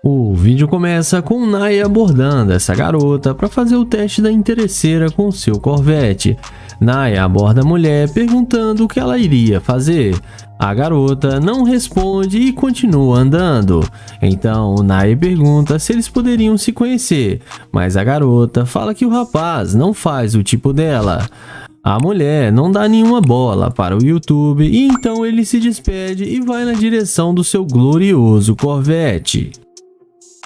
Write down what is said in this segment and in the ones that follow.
O vídeo começa com Naya abordando essa garota para fazer o teste da interesseira com seu Corvette. Naya aborda a mulher perguntando o que ela iria fazer. A garota não responde e continua andando. Então Naya pergunta se eles poderiam se conhecer, mas a garota fala que o rapaz não faz o tipo dela. A mulher não dá nenhuma bola para o YouTube e então ele se despede e vai na direção do seu glorioso Corvette.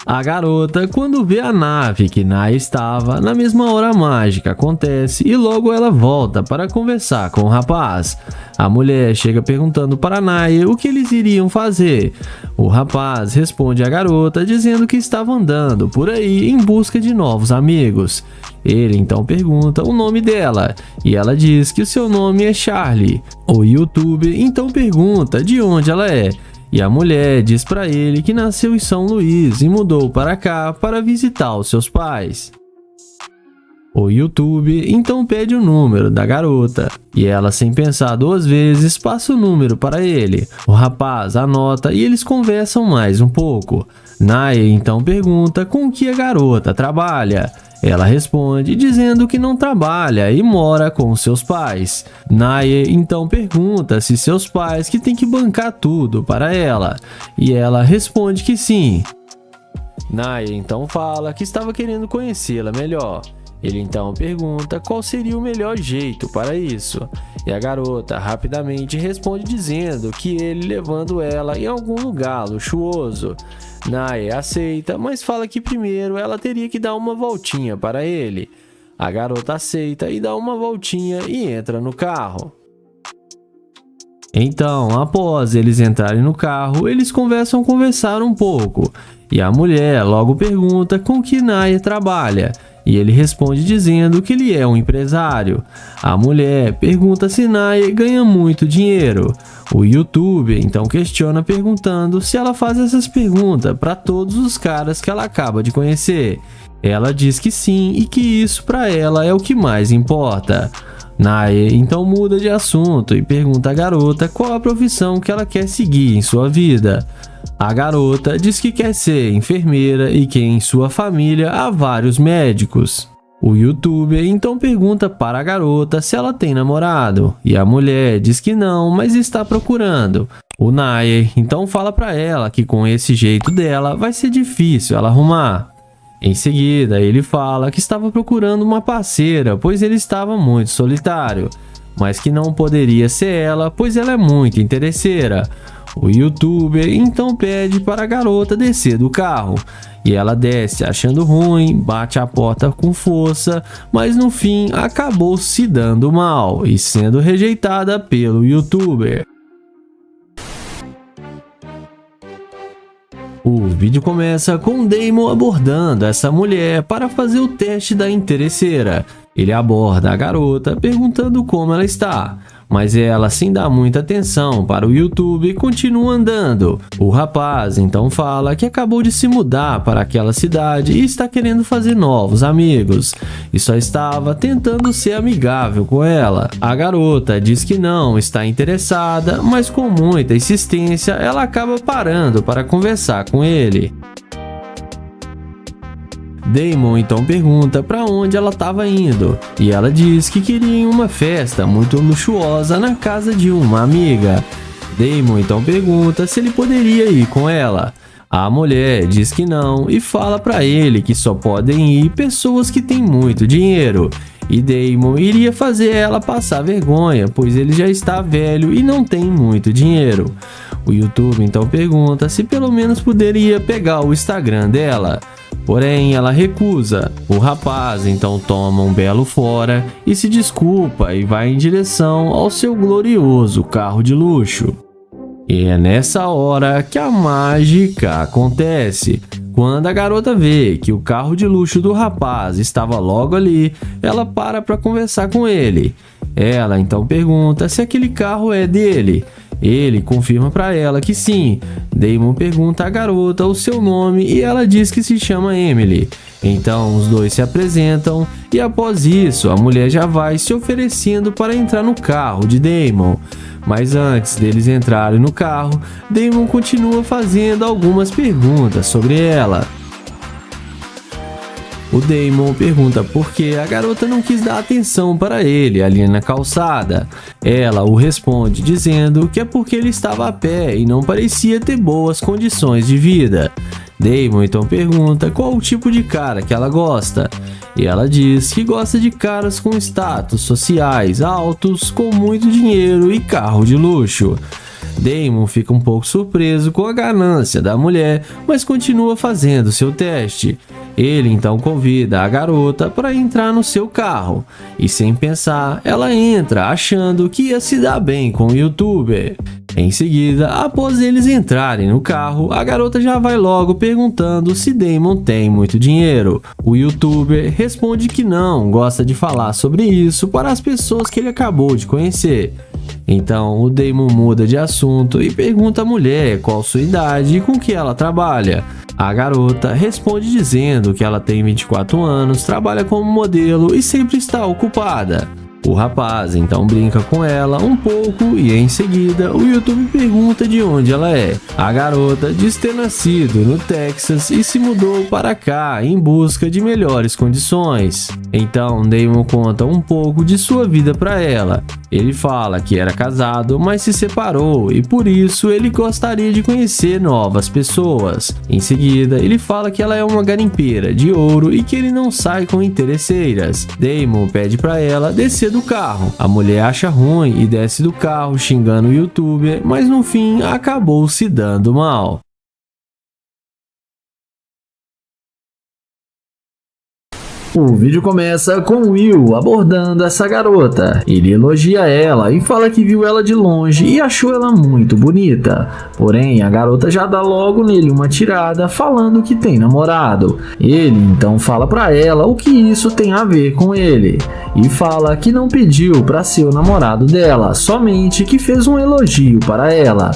A garota, quando vê a nave que Naya estava, na mesma hora mágica acontece e logo ela volta para conversar com o rapaz. A mulher chega perguntando para Naya o que eles iriam fazer. O rapaz responde à garota dizendo que estava andando por aí em busca de novos amigos. Ele então pergunta o nome dela e ela diz que o seu nome é Charlie. O YouTube então pergunta de onde ela é. E a mulher diz para ele que nasceu em São Luís e mudou para cá para visitar os seus pais. O YouTube então pede o número da garota e ela, sem pensar duas vezes, passa o número para ele. O rapaz anota e eles conversam mais um pouco. Naya então pergunta com que a garota trabalha. Ela responde dizendo que não trabalha e mora com seus pais. Naya então pergunta se seus pais que têm que bancar tudo para ela, e ela responde que sim. Naya então fala que estava querendo conhecê-la melhor. Ele então pergunta qual seria o melhor jeito para isso, e a garota rapidamente responde dizendo que ele levando ela em algum lugar luxuoso. Naya aceita, mas fala que primeiro ela teria que dar uma voltinha para ele. A garota aceita e dá uma voltinha e entra no carro. Então, após eles entrarem no carro, eles começam a conversar um pouco, e a mulher logo pergunta com que Naya trabalha. E ele responde dizendo que ele é um empresário. A mulher pergunta se Naya ganha muito dinheiro. O YouTube então questiona perguntando se ela faz essas perguntas para todos os caras que ela acaba de conhecer. Ela diz que sim e que isso para ela é o que mais importa. Naya então muda de assunto e pergunta à garota qual a profissão que ela quer seguir em sua vida. A garota diz que quer ser enfermeira e que em sua família há vários médicos. O YouTuber então pergunta para a garota se ela tem namorado, e a mulher diz que não, mas está procurando. O Naya então fala para ela que com esse jeito dela vai ser difícil ela arrumar. Em seguida, ele fala que estava procurando uma parceira, pois ele estava muito solitário, mas que não poderia ser ela, pois ela é muito interesseira. O YouTuber então pede para a garota descer do carro, e ela desce achando ruim, bate a porta com força, mas no fim acabou se dando mal e sendo rejeitada pelo YouTuber. O vídeo começa com Damon abordando essa mulher para fazer o teste da interesseira. Ele aborda a garota perguntando como ela está, mas ela, sem dar muita atenção para o YouTube, continua andando. O rapaz então fala que acabou de se mudar para aquela cidade e está querendo fazer novos amigos, e só estava tentando ser amigável com ela. A garota diz que não está interessada, mas com muita insistência ela acaba parando para conversar com ele. Damon então pergunta para onde ela estava indo, e ela diz que queria ir em uma festa muito luxuosa na casa de uma amiga. Damon então pergunta se ele poderia ir com ela. A mulher diz que não e fala para ele que só podem ir pessoas que têm muito dinheiro, e Damon iria fazer ela passar vergonha, pois ele já está velho e não tem muito dinheiro. O YouTube então pergunta se pelo menos poderia pegar o Instagram dela. Porém, ela recusa. O rapaz então toma um belo fora e se desculpa e vai em direção ao seu glorioso carro de luxo. E é nessa hora que a mágica acontece. Quando a garota vê que o carro de luxo do rapaz estava logo ali, ela para conversar com ele. Ela então pergunta se aquele carro é dele. Ele confirma para ela que sim. Damon pergunta à garota o seu nome e ela diz que se chama Emily. Então os dois se apresentam e após isso a mulher já vai se oferecendo para entrar no carro de Damon. Mas antes deles entrarem no carro, Damon continua fazendo algumas perguntas sobre ela. O Damon pergunta por que a garota não quis dar atenção para ele ali na calçada. Ela o responde dizendo que é porque ele estava a pé e não parecia ter boas condições de vida. Damon então pergunta qual o tipo de cara que ela gosta. E ela diz que gosta de caras com status sociais altos, com muito dinheiro e carro de luxo. Damon fica um pouco surpreso com a ganância da mulher, mas continua fazendo seu teste. Ele então convida a garota para entrar no seu carro, e sem pensar, ela entra achando que ia se dar bem com o youtuber. Em seguida, após eles entrarem no carro, a garota já vai logo perguntando se Damon tem muito dinheiro. O youtuber responde que não, gosta de falar sobre isso para as pessoas que ele acabou de conhecer. Então o Damon muda de assunto e pergunta à mulher qual sua idade e com que ela trabalha. A garota responde dizendo que ela tem 24 anos, trabalha como modelo e sempre está ocupada. O rapaz então brinca com ela um pouco e em seguida o YouTube pergunta de onde ela é. A garota diz ter nascido no Texas e se mudou para cá em busca de melhores condições. Então Damon conta um pouco de sua vida para ela. Ele fala que era casado, mas se separou e por isso ele gostaria de conhecer novas pessoas. Em seguida, ele fala que ela é uma garimpeira de ouro e que ele não sai com interesseiras. Damon pede para ela descer do carro. A mulher acha ruim e desce do carro xingando o youtuber, mas no fim acabou se dando mal. O vídeo começa com Will abordando essa garota. Ele elogia ela e fala que viu ela de longe e achou ela muito bonita. Porém, a garota já dá logo nele uma tirada falando que tem namorado. Ele então fala pra ela o que isso tem a ver com ele. E fala que não pediu pra ser o namorado dela, somente que fez um elogio para ela.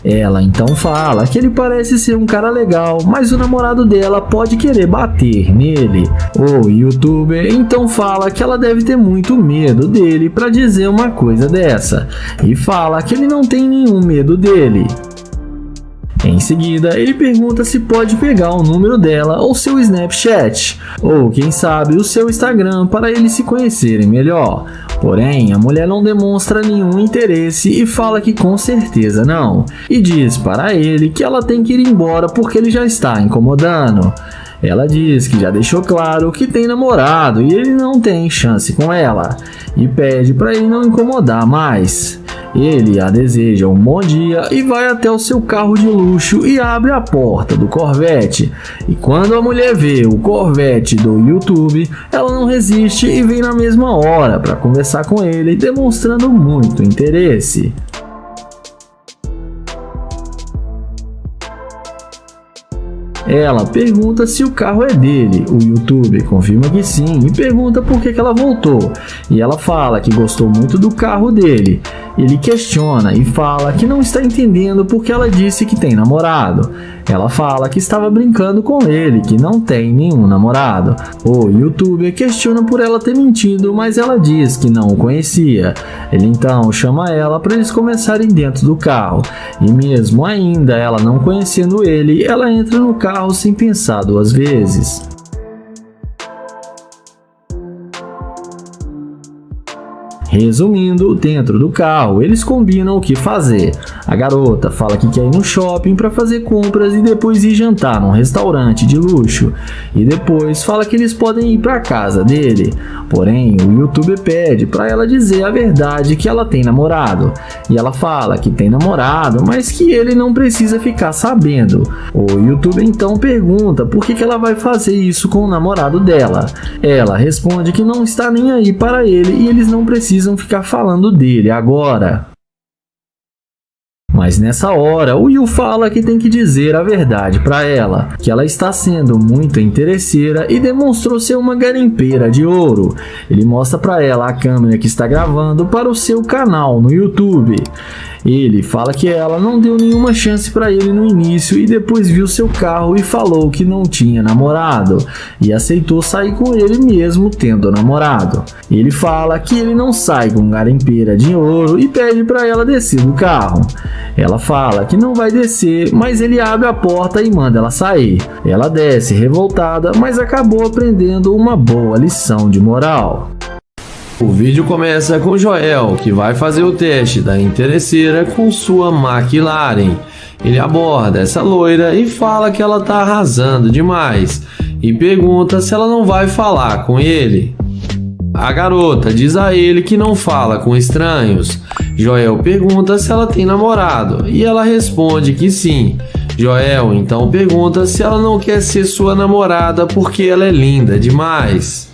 Ela então fala que ele parece ser um cara legal, mas o namorado dela pode querer bater nele. O youtuber então fala que ela deve ter muito medo dele para dizer uma coisa dessa, e fala que ele não tem nenhum medo dele. Em seguida, ele pergunta se pode pegar o número dela ou seu Snapchat, ou quem sabe o seu Instagram para eles se conhecerem melhor. Porém, a mulher não demonstra nenhum interesse e fala que com certeza não, e diz para ele que ela tem que ir embora porque ele já está incomodando. Ela diz que já deixou claro que tem namorado e ele não tem chance com ela, e pede para ele não incomodar mais. Ele a deseja um bom dia e vai até o seu carro de luxo e abre a porta do Corvette. E quando a mulher vê o Corvette do YouTube, ela não resiste e vem na mesma hora para conversar com ele, demonstrando muito interesse. Ela pergunta se o carro é dele, o youtuber confirma que sim e pergunta por que ela voltou, e ela fala que gostou muito do carro dele. Ele questiona e fala que não está entendendo porque ela disse que tem namorado. Ela fala que estava brincando com ele, que não tem nenhum namorado. O youtuber questiona por ela ter mentido, mas ela diz que não o conhecia. Ele então chama ela para eles começarem dentro do carro, e mesmo ainda ela não conhecendo ele, ela entra no carro sem pensar duas vezes. Resumindo, dentro do carro, eles combinam o que fazer. A garota fala que quer ir no shopping para fazer compras e depois ir jantar num restaurante de luxo. E depois fala que eles podem ir para casa dele. Porém, o youtuber pede para ela dizer a verdade que ela tem namorado. E ela fala que tem namorado, mas que ele não precisa ficar sabendo. O youtuber então pergunta por que ela vai fazer isso com o namorado dela. Ela responde que não está nem aí para ele e eles não precisam ficar falando dele agora. Mas nessa hora, o Will fala que tem que dizer a verdade para ela, que ela está sendo muito interesseira e demonstrou ser uma garimpeira de ouro. Ele mostra para ela a câmera que está gravando para o seu canal no YouTube. Ele fala que ela não deu nenhuma chance para ele no início e depois viu seu carro e falou que não tinha namorado e aceitou sair com ele mesmo tendo namorado. Ele fala que ele não sai com garimpeira de ouro e pede para ela descer do carro. Ela fala que não vai descer, mas ele abre a porta e manda ela sair. Ela desce revoltada, mas acabou aprendendo uma boa lição de moral. O vídeo começa com Joel, que vai fazer o teste da interesseira com sua McLaren. Ele aborda essa loira e fala que ela tá arrasando demais e pergunta se ela não vai falar com ele. A garota diz a ele que não fala com estranhos. Joel pergunta se ela tem namorado e ela responde que sim. Joel então pergunta se ela não quer ser sua namorada porque ela é linda demais.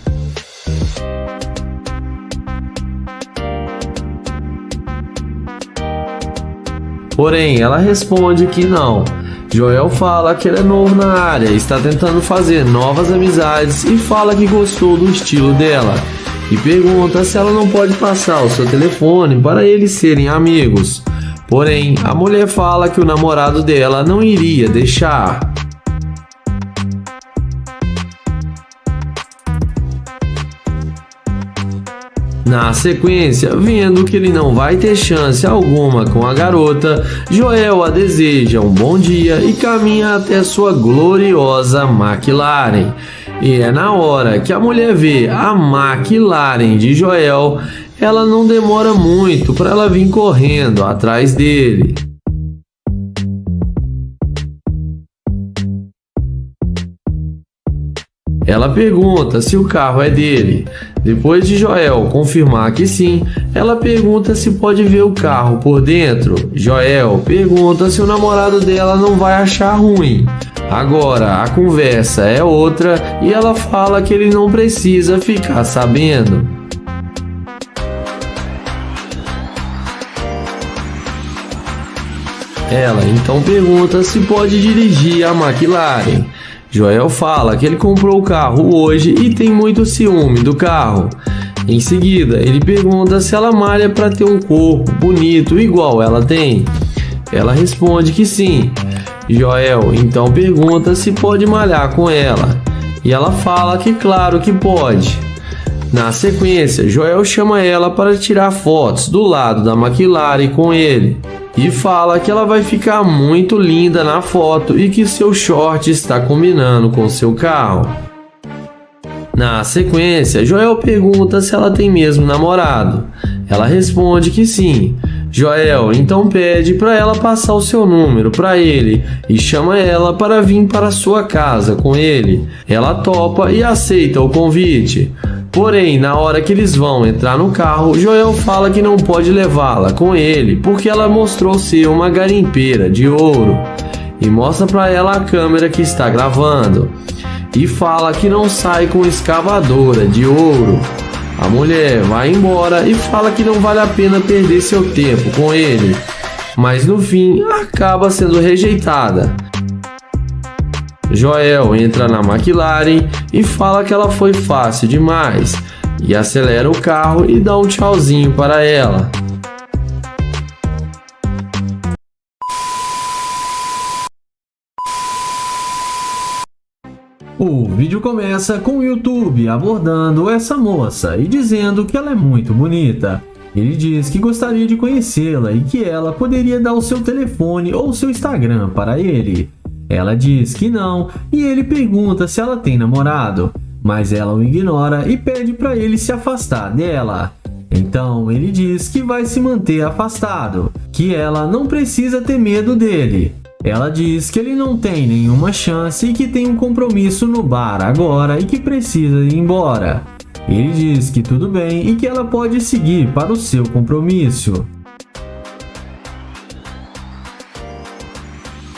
Porém, ela responde que não. Joel fala que ele é novo na área, está tentando fazer novas amizades e fala que gostou do estilo dela. E pergunta se ela não pode passar o seu telefone para eles serem amigos. Porém, a mulher fala que o namorado dela não iria deixar. Na sequência, vendo que ele não vai ter chance alguma com a garota, Joel a deseja um bom dia e caminha até sua gloriosa McLaren. E é na hora que a mulher vê a McLaren de Joel, ela não demora muito para ela vir correndo atrás dele. Ela pergunta se o carro é dele. Depois de Joel confirmar que sim, ela pergunta se pode ver o carro por dentro. Joel pergunta se o namorado dela não vai achar ruim. Agora a conversa é outra e ela fala que ele não precisa ficar sabendo. Ela então pergunta se pode dirigir a McLaren. Joel fala que ele comprou o carro hoje e tem muito ciúme do carro. Em seguida, ele pergunta se ela malha para ter um corpo bonito igual ela tem. Ela responde que sim. Joel então pergunta se pode malhar com ela. E ela fala que claro que pode. Na sequência, Joel chama ela para tirar fotos do lado da McLaren com ele. E fala que ela vai ficar muito linda na foto e que seu short está combinando com seu carro. Na sequência, Joel pergunta se ela tem mesmo namorado. Ela responde que sim. Joel então pede para ela passar o seu número para ele e chama ela para vir para sua casa com ele. Ela topa e aceita o convite. Porém, na hora que eles vão entrar no carro, Joel fala que não pode levá-la com ele porque ela mostrou ser uma garimpeira de ouro e mostra para ela a câmera que está gravando e fala que não sai com escavadora de ouro. A mulher vai embora e fala que não vale a pena perder seu tempo com ele, mas no fim acaba sendo rejeitada. Joel entra na McLaren e fala que ela foi fácil demais e acelera o carro e dá um tchauzinho para ela. O vídeo começa com o YouTube abordando essa moça e dizendo que ela é muito bonita. Ele diz que gostaria de conhecê-la e que ela poderia dar o seu telefone ou seu Instagram para ele. Ela diz que não e ele pergunta se ela tem namorado, mas ela o ignora e pede para ele se afastar dela. Então ele diz que vai se manter afastado, que ela não precisa ter medo dele. Ela diz que ele não tem nenhuma chance e que tem um compromisso no bar agora e que precisa ir embora. Ele diz que tudo bem e que ela pode seguir para o seu compromisso.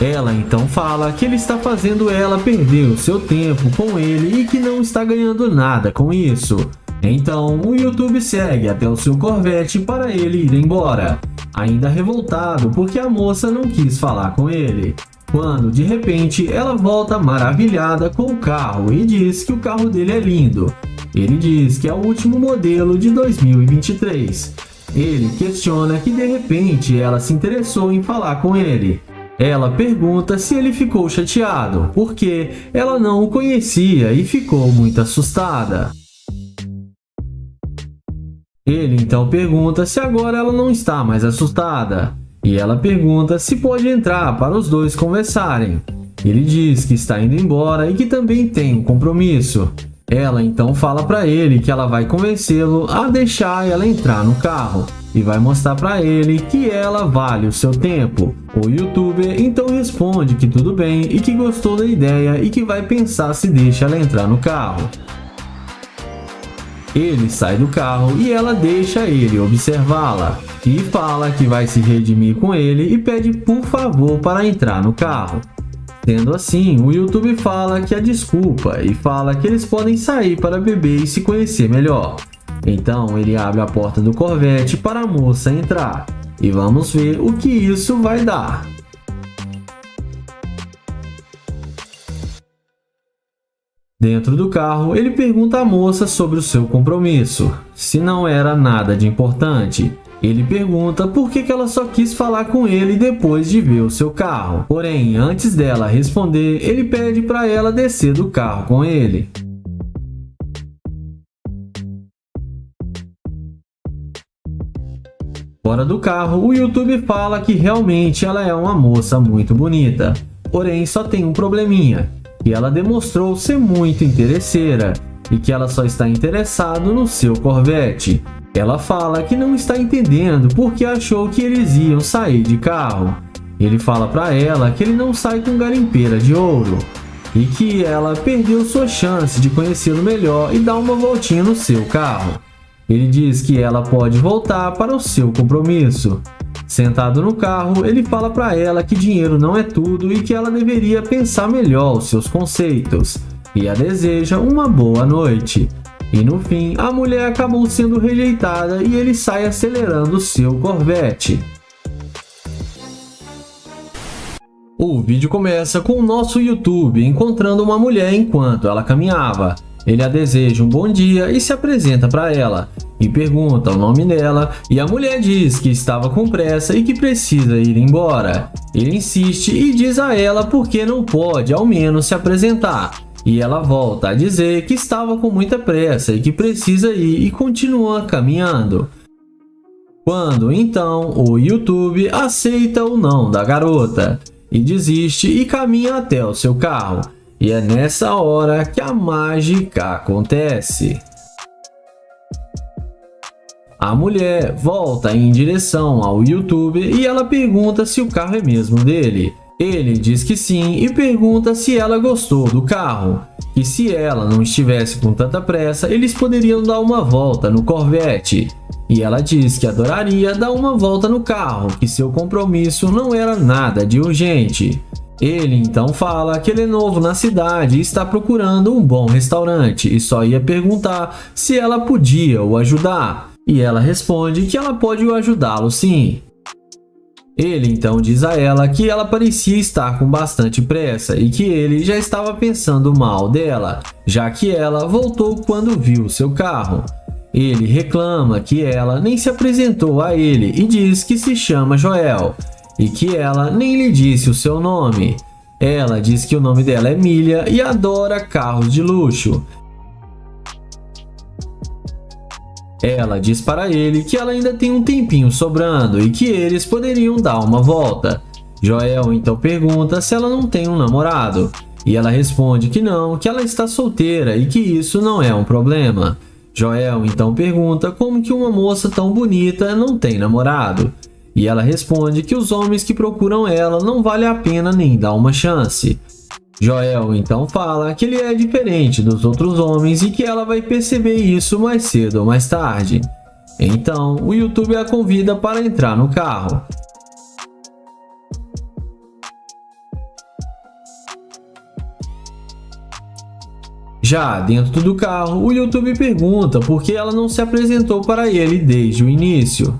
Ela então fala que ele está fazendo ela perder o seu tempo com ele e que não está ganhando nada com isso. Então o YouTube segue até o seu Corvette para ele ir embora, ainda revoltado porque a moça não quis falar com ele. Quando de repente ela volta maravilhada com o carro e diz que o carro dele é lindo. Ele diz que é o último modelo de 2023. Ele questiona que de repente ela se interessou em falar com ele. Ela pergunta se ele ficou chateado, porque ela não o conhecia e ficou muito assustada. Ele então pergunta se agora ela não está mais assustada, e ela pergunta se pode entrar para os dois conversarem. Ele diz que está indo embora e que também tem um compromisso. Ela então fala para ele que ela vai convencê-lo a deixar ela entrar no carro e vai mostrar para ele que ela vale o seu tempo. O youtuber então responde que tudo bem e que gostou da ideia e que vai pensar se deixa ela entrar no carro. Ele sai do carro e ela deixa ele observá-la e fala que vai se redimir com ele e pede por favor para entrar no carro. Sendo assim, o YouTube fala que a desculpa e fala que eles podem sair para beber e se conhecer melhor. Então ele abre a porta do Corvette para a moça entrar. E vamos ver o que isso vai dar. Dentro do carro, ele pergunta à moça sobre o seu compromisso, se não era nada de importante. Ele pergunta por que ela só quis falar com ele depois de ver o seu carro. Porém, antes dela responder, ele pede para ela descer do carro com ele. Fora do carro, o YouTube fala que realmente ela é uma moça muito bonita. Porém, só tem um probleminha, que ela demonstrou ser muito interesseira e que ela só está interessada no seu Corvette. Ela fala que não está entendendo porque achou que eles iam sair de carro. Ele fala para ela que ele não sai com garimpeira de ouro e que ela perdeu sua chance de conhecê-lo melhor e dar uma voltinha no seu carro. Ele diz que ela pode voltar para o seu compromisso. Sentado no carro, ele fala para ela que dinheiro não é tudo e que ela deveria pensar melhor os seus conceitos e a deseja uma boa noite. E no fim, a mulher acabou sendo rejeitada e ele sai acelerando seu Corvette. O vídeo começa com o nosso YouTube encontrando uma mulher enquanto ela caminhava. Ele a deseja um bom dia e se apresenta para ela, e pergunta o nome dela, e a mulher diz que estava com pressa e que precisa ir embora. Ele insiste e diz a ela por que não pode ao menos se apresentar. E ela volta a dizer que estava com muita pressa e que precisa ir e continua caminhando. Quando então o YouTube aceita o não da garota e desiste e caminha até o seu carro. E é nessa hora que a mágica acontece. A mulher volta em direção ao YouTube e ela pergunta se o carro é mesmo dele. Ele diz que sim e pergunta se ela gostou do carro, e se ela não estivesse com tanta pressa, eles poderiam dar uma volta no Corvette. E ela diz que adoraria dar uma volta no carro, que seu compromisso não era nada de urgente. Ele então fala que ele é novo na cidade e está procurando um bom restaurante e só ia perguntar se ela podia o ajudar. E ela responde que ela pode ajudá-lo sim. Ele então diz a ela que ela parecia estar com bastante pressa e que ele já estava pensando mal dela, já que ela voltou quando viu seu carro. Ele reclama que ela nem se apresentou a ele e diz que se chama Joel e que ela nem lhe disse o seu nome. Ela diz que o nome dela é Milha e adora carros de luxo. Ela diz para ele que ela ainda tem um tempinho sobrando e que eles poderiam dar uma volta. Joel então pergunta se ela não tem um namorado. E ela responde que não, que ela está solteira e que isso não é um problema. Joel então pergunta como que uma moça tão bonita não tem namorado. E ela responde que os homens que procuram ela não vale a pena nem dar uma chance. Joel então fala que ele é diferente dos outros homens e que ela vai perceber isso mais cedo ou mais tarde. Então, o YouTube a convida para entrar no carro. Já dentro do carro, o YouTube pergunta por que ela não se apresentou para ele desde o início.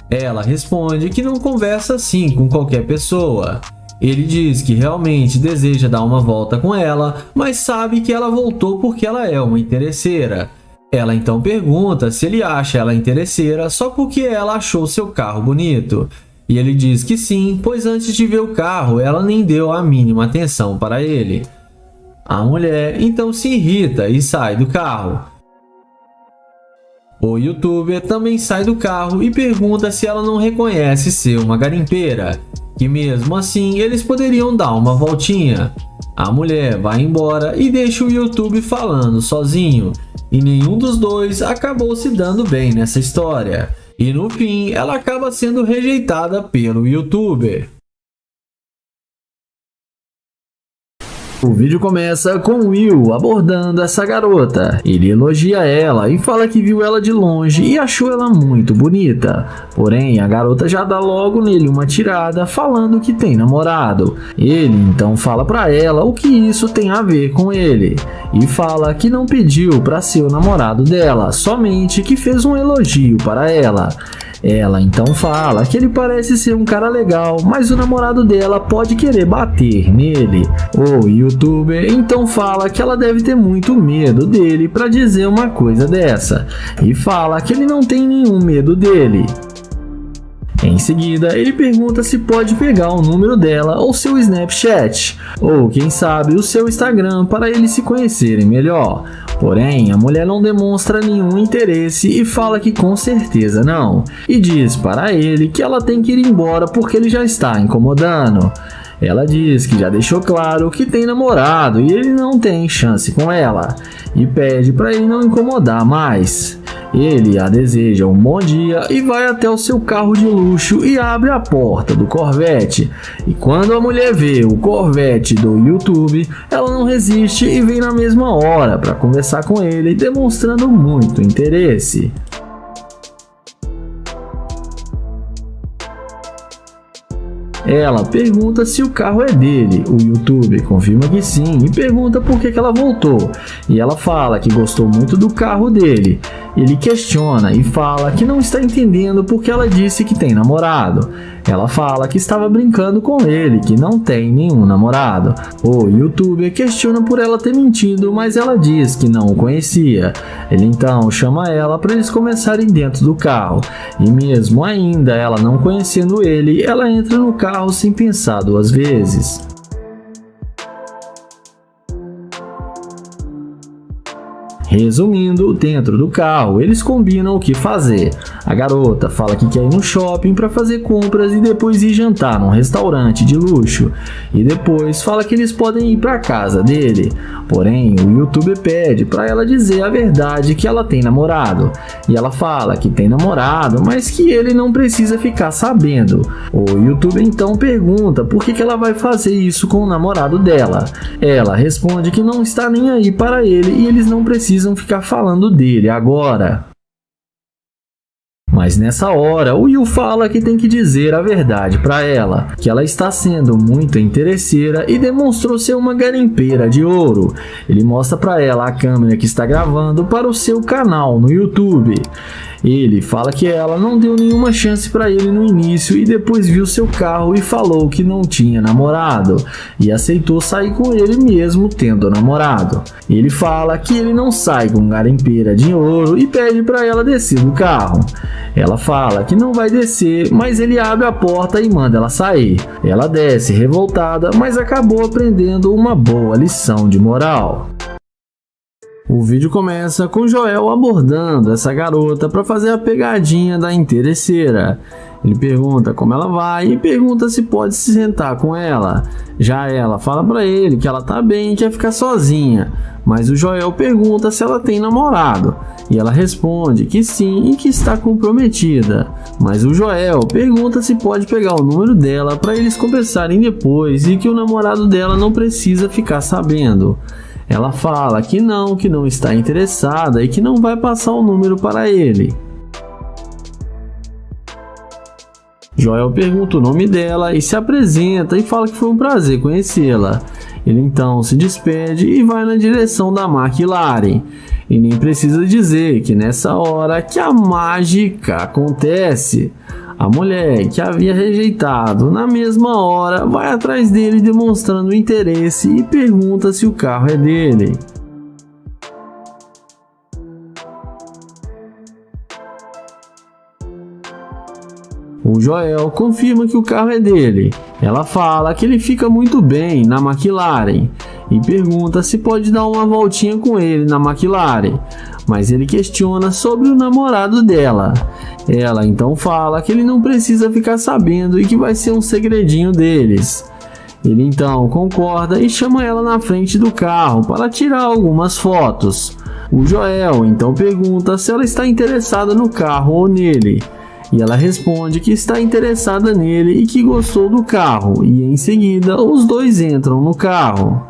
Ela responde que não conversa assim com qualquer pessoa. Ele diz que realmente deseja dar uma volta com ela, mas sabe que ela voltou porque ela é uma interesseira. Ela então pergunta se ele acha ela interesseira só porque ela achou seu carro bonito. E ele diz que sim, pois antes de ver o carro, ela nem deu a mínima atenção para ele. A mulher então se irrita e sai do carro. O youtuber também sai do carro e pergunta se ela não reconhece ser uma garimpeira, que mesmo assim eles poderiam dar uma voltinha. A mulher vai embora e deixa o YouTube falando sozinho, e nenhum dos dois acabou se dando bem nessa história. E no fim, ela acaba sendo rejeitada pelo youtuber. O vídeo começa com Will abordando essa garota. Ele elogia ela e fala que viu ela de longe e achou ela muito bonita. Porém, a garota já dá logo nele uma tirada falando que tem namorado. Ele então fala pra ela o que isso tem a ver com ele. E fala que não pediu pra ser o namorado dela, somente que fez um elogio para ela. Ela então fala que ele parece ser um cara legal, mas o namorado dela pode querer bater nele. O youtuber então fala que ela deve ter muito medo dele para dizer uma coisa dessa, e fala que ele não tem nenhum medo dele. Em seguida, ele pergunta se pode pegar o número dela ou seu Snapchat, ou quem sabe o seu Instagram para eles se conhecerem melhor. Porém, a mulher não demonstra nenhum interesse e fala que com certeza não, e diz para ele que ela tem que ir embora porque ele já está incomodando. Ela diz que já deixou claro que tem namorado e ele não tem chance com ela, e pede para ele não incomodar mais. Ele a deseja um bom dia e vai até o seu carro de luxo e abre a porta do Corvette. E quando a mulher vê o Corvette do YouTube, ela não resiste e vem na mesma hora para conversar com ele, demonstrando muito interesse. Ela pergunta se o carro é dele, o youtuber confirma que sim e pergunta por que ela voltou, e ela fala que gostou muito do carro dele. Ele questiona e fala que não está entendendo porque ela disse que tem namorado. Ela fala que estava brincando com ele, que não tem nenhum namorado. O youtuber questiona por ela ter mentido, mas ela diz que não o conhecia. Ele então chama ela para eles começarem dentro do carro, e mesmo ainda ela não conhecendo ele, ela entra no carro sem pensar duas vezes. Resumindo, dentro do carro, eles combinam o que fazer. A garota fala que quer ir no shopping para fazer compras e depois ir jantar num restaurante de luxo. E depois fala que eles podem ir para casa dele. Porém, o youtuber pede para ela dizer a verdade que ela tem namorado. E ela fala que tem namorado, mas que ele não precisa ficar sabendo. O youtuber então pergunta por que ela vai fazer isso com o namorado dela. Ela responde que não está nem aí para ele e eles não precisam ficar falando dele agora. Mas nessa hora, o Will fala que tem que dizer a verdade para ela, que ela está sendo muito interesseira e demonstrou ser uma garimpeira de ouro. Ele mostra para ela a câmera que está gravando para o seu canal no YouTube. Ele fala que ela não deu nenhuma chance para ele no início e depois viu seu carro e falou que não tinha namorado e aceitou sair com ele mesmo tendo namorado. Ele fala que ele não sai com garimpeira de ouro e pede para ela descer do carro. Ela fala que não vai descer, mas ele abre a porta e manda ela sair. Ela desce revoltada, mas acabou aprendendo uma boa lição de moral. O vídeo começa com Joel abordando essa garota para fazer a pegadinha da interesseira. Ele pergunta como ela vai e pergunta se pode se sentar com ela. Já ela fala para ele que ela tá bem e quer ficar sozinha, mas o Joel pergunta se ela tem namorado e ela responde que sim e que está comprometida. Mas o Joel pergunta se pode pegar o número dela para eles conversarem depois e que o namorado dela não precisa ficar sabendo. Ela fala que não está interessada e que não vai passar o número para ele. Joel pergunta o nome dela e se apresenta e fala que foi um prazer conhecê-la. Ele então se despede e vai na direção da McLaren. E nem precisa dizer que nessa hora que a mágica acontece. A mulher que havia rejeitado na mesma hora vai atrás dele demonstrando interesse e pergunta se o carro é dele. O Joel confirma que o carro é dele. Ela fala que ele fica muito bem na McLaren e pergunta se pode dar uma voltinha com ele na McLaren, mas ele questiona sobre o namorado dela. Ela então fala que ele não precisa ficar sabendo e que vai ser um segredinho deles. Ele então concorda e chama ela na frente do carro para tirar algumas fotos. O Joel então pergunta se ela está interessada no carro ou nele. E ela responde que está interessada nele e que gostou do carro, e em seguida os dois entram no carro.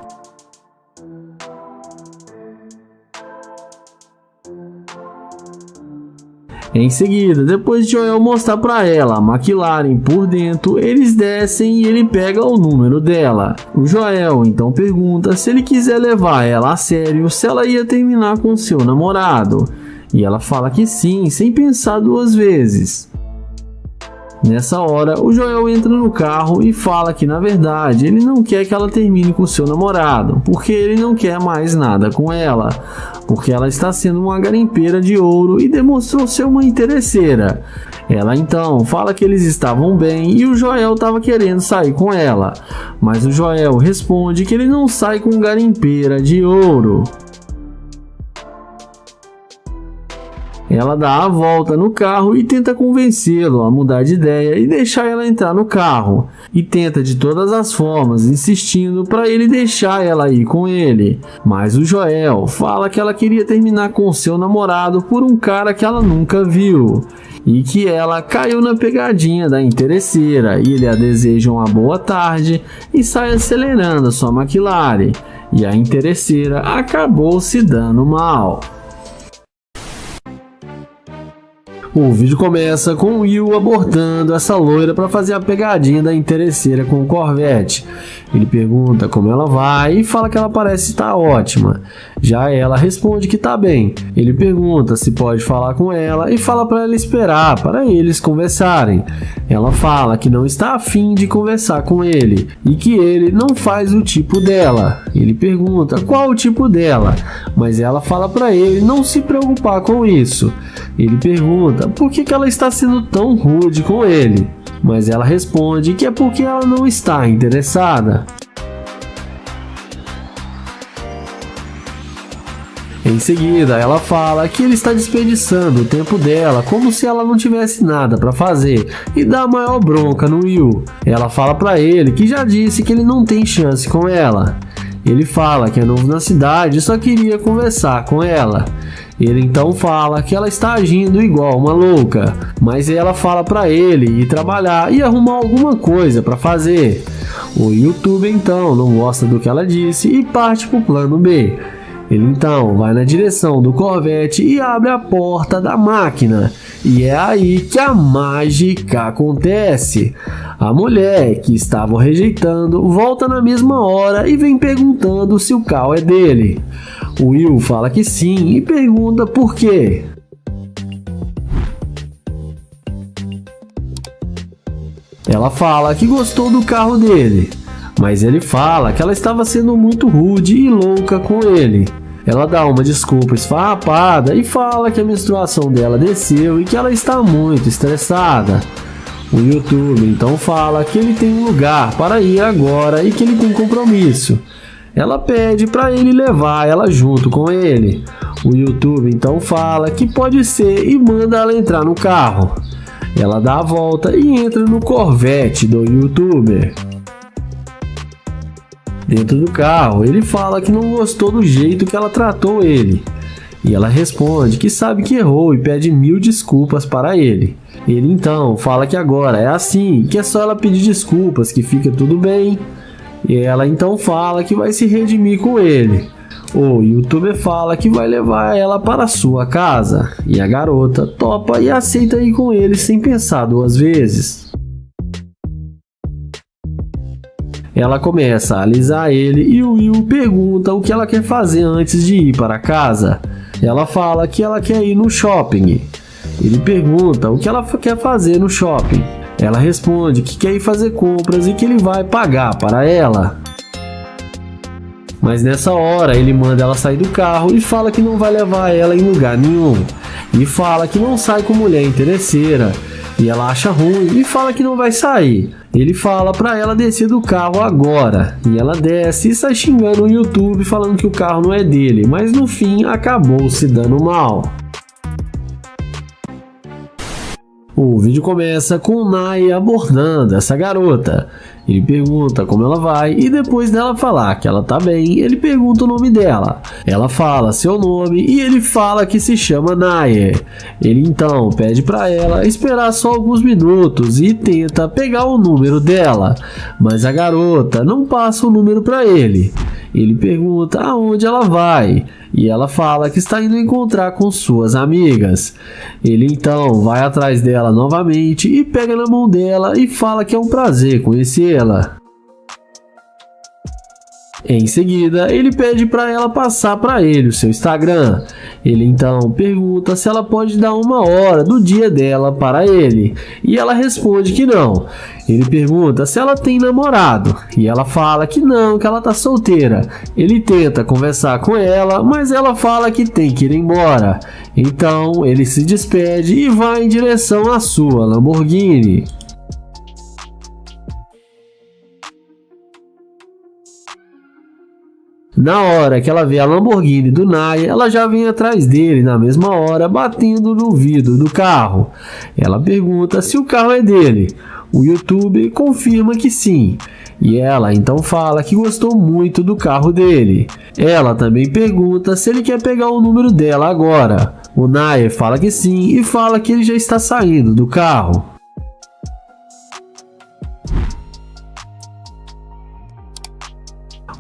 Em seguida, depois de Joel mostrar para ela a McLaren por dentro, eles descem e ele pega o número dela. O Joel então pergunta se ele quiser levar ela a sério, se ela ia terminar com seu namorado. E ela fala que sim, sem pensar duas vezes. Nessa hora, o Joel entra no carro e fala que na verdade ele não quer que ela termine com seu namorado, porque ele não quer mais nada com ela, porque ela está sendo uma garimpeira de ouro e demonstrou ser uma interesseira. Ela então fala que eles estavam bem e o Joel estava querendo sair com ela, mas o Joel responde que ele não sai com garimpeira de ouro. Ela dá a volta no carro e tenta convencê-lo a mudar de ideia e deixar ela entrar no carro. E tenta de todas as formas, insistindo para ele deixar ela ir com ele. Mas o Joel fala que ela queria terminar com seu namorado por um cara que ela nunca viu. E que ela caiu na pegadinha da interesseira e ele a deseja uma boa tarde e sai acelerando sua McLaren. E a interesseira acabou se dando mal. O vídeo começa com o Will abordando essa loira para fazer a pegadinha da interesseira com o Corvette. Ele pergunta como ela vai e fala que ela parece estar ótima. Já ela responde que está bem. Ele pergunta se pode falar com ela e fala para ela esperar para eles conversarem. Ela fala que não está afim de conversar com ele e que ele não faz o tipo dela. Ele pergunta qual o tipo dela, mas ela fala para ele não se preocupar com isso. Ele pergunta por que ela está sendo tão rude com ele, mas ela responde que é porque ela não está interessada. Em seguida, ela fala que ele está desperdiçando o tempo dela como se ela não tivesse nada para fazer e dá a maior bronca no Will. Ela fala para ele que já disse que ele não tem chance com ela. Ele fala que é novo na cidade e só queria conversar com ela. Ele então fala que ela está agindo igual uma louca, mas ela fala para ele ir trabalhar e arrumar alguma coisa para fazer. O YouTuber então não gosta do que ela disse e parte para o plano B. Ele então vai na direção do Corvette e abre a porta da máquina. E é aí que a mágica acontece. A mulher que estava o rejeitando volta na mesma hora e vem perguntando se o carro é dele. O Will fala que sim e pergunta por quê. Ela fala que gostou do carro dele, mas ele fala que ela estava sendo muito rude e louca com ele. Ela dá uma desculpa esfarrapada e fala que a menstruação dela desceu e que ela está muito estressada. O YouTube então fala que ele tem um lugar para ir agora e que ele tem compromisso. Ela pede para ele levar ela junto com ele. O YouTube então fala que pode ser e manda ela entrar no carro. Ela dá a volta e entra no Corvette do YouTuber. Dentro do carro, ele fala que não gostou do jeito que ela tratou ele. E ela responde que sabe que errou e pede 1000 desculpas para ele. Ele então fala que agora é assim, que é só ela pedir desculpas, que fica tudo bem. E ela então fala que vai se redimir com ele. O YouTuber fala que vai levar ela para sua casa. E a garota topa e aceita ir com ele sem pensar duas vezes. Ela começa a alisar ele e o Will pergunta o que ela quer fazer antes de ir para casa. Ela fala que ela quer ir no shopping. Ele pergunta o que ela quer fazer no shopping. Ela responde que quer ir fazer compras e que ele vai pagar para ela. Mas nessa hora ele manda ela sair do carro e fala que não vai levar ela em lugar nenhum. E fala que não sai com mulher interesseira e ela acha ruim e fala que não vai sair. Ele fala pra ela descer do carro agora, e ela desce e sai xingando o YouTube falando que o carro não é dele, mas no fim acabou se dando mal. O vídeo começa com o Nai abordando essa garota. Ele pergunta como ela vai e depois dela falar que ela tá bem, ele pergunta o nome dela. Ela fala seu nome e ele fala que se chama Naye. Ele então pede pra ela esperar só alguns minutos e tenta pegar o número dela, mas a garota não passa o número pra ele. Ele pergunta aonde ela vai e ela fala que está indo encontrar com suas amigas. Ele então vai atrás dela novamente e pega na mão dela e fala que é um prazer conhecê-la. Em seguida, ele pede para ela passar para ele o seu Instagram. Ele então pergunta se ela pode dar uma hora do dia dela para ele, e ela responde que não. Ele pergunta se ela tem namorado, e ela fala que não, que ela tá solteira. Ele tenta conversar com ela, mas ela fala que tem que ir embora. Então, ele se despede e vai em direção à sua Lamborghini. Na hora que ela vê a Lamborghini do Nai, ela já vem atrás dele na mesma hora, batendo no vidro do carro. Ela pergunta se o carro é dele. O YouTube confirma que sim, e ela então fala que gostou muito do carro dele. Ela também pergunta se ele quer pegar o número dela agora. O Nai fala que sim e fala que ele já está saindo do carro.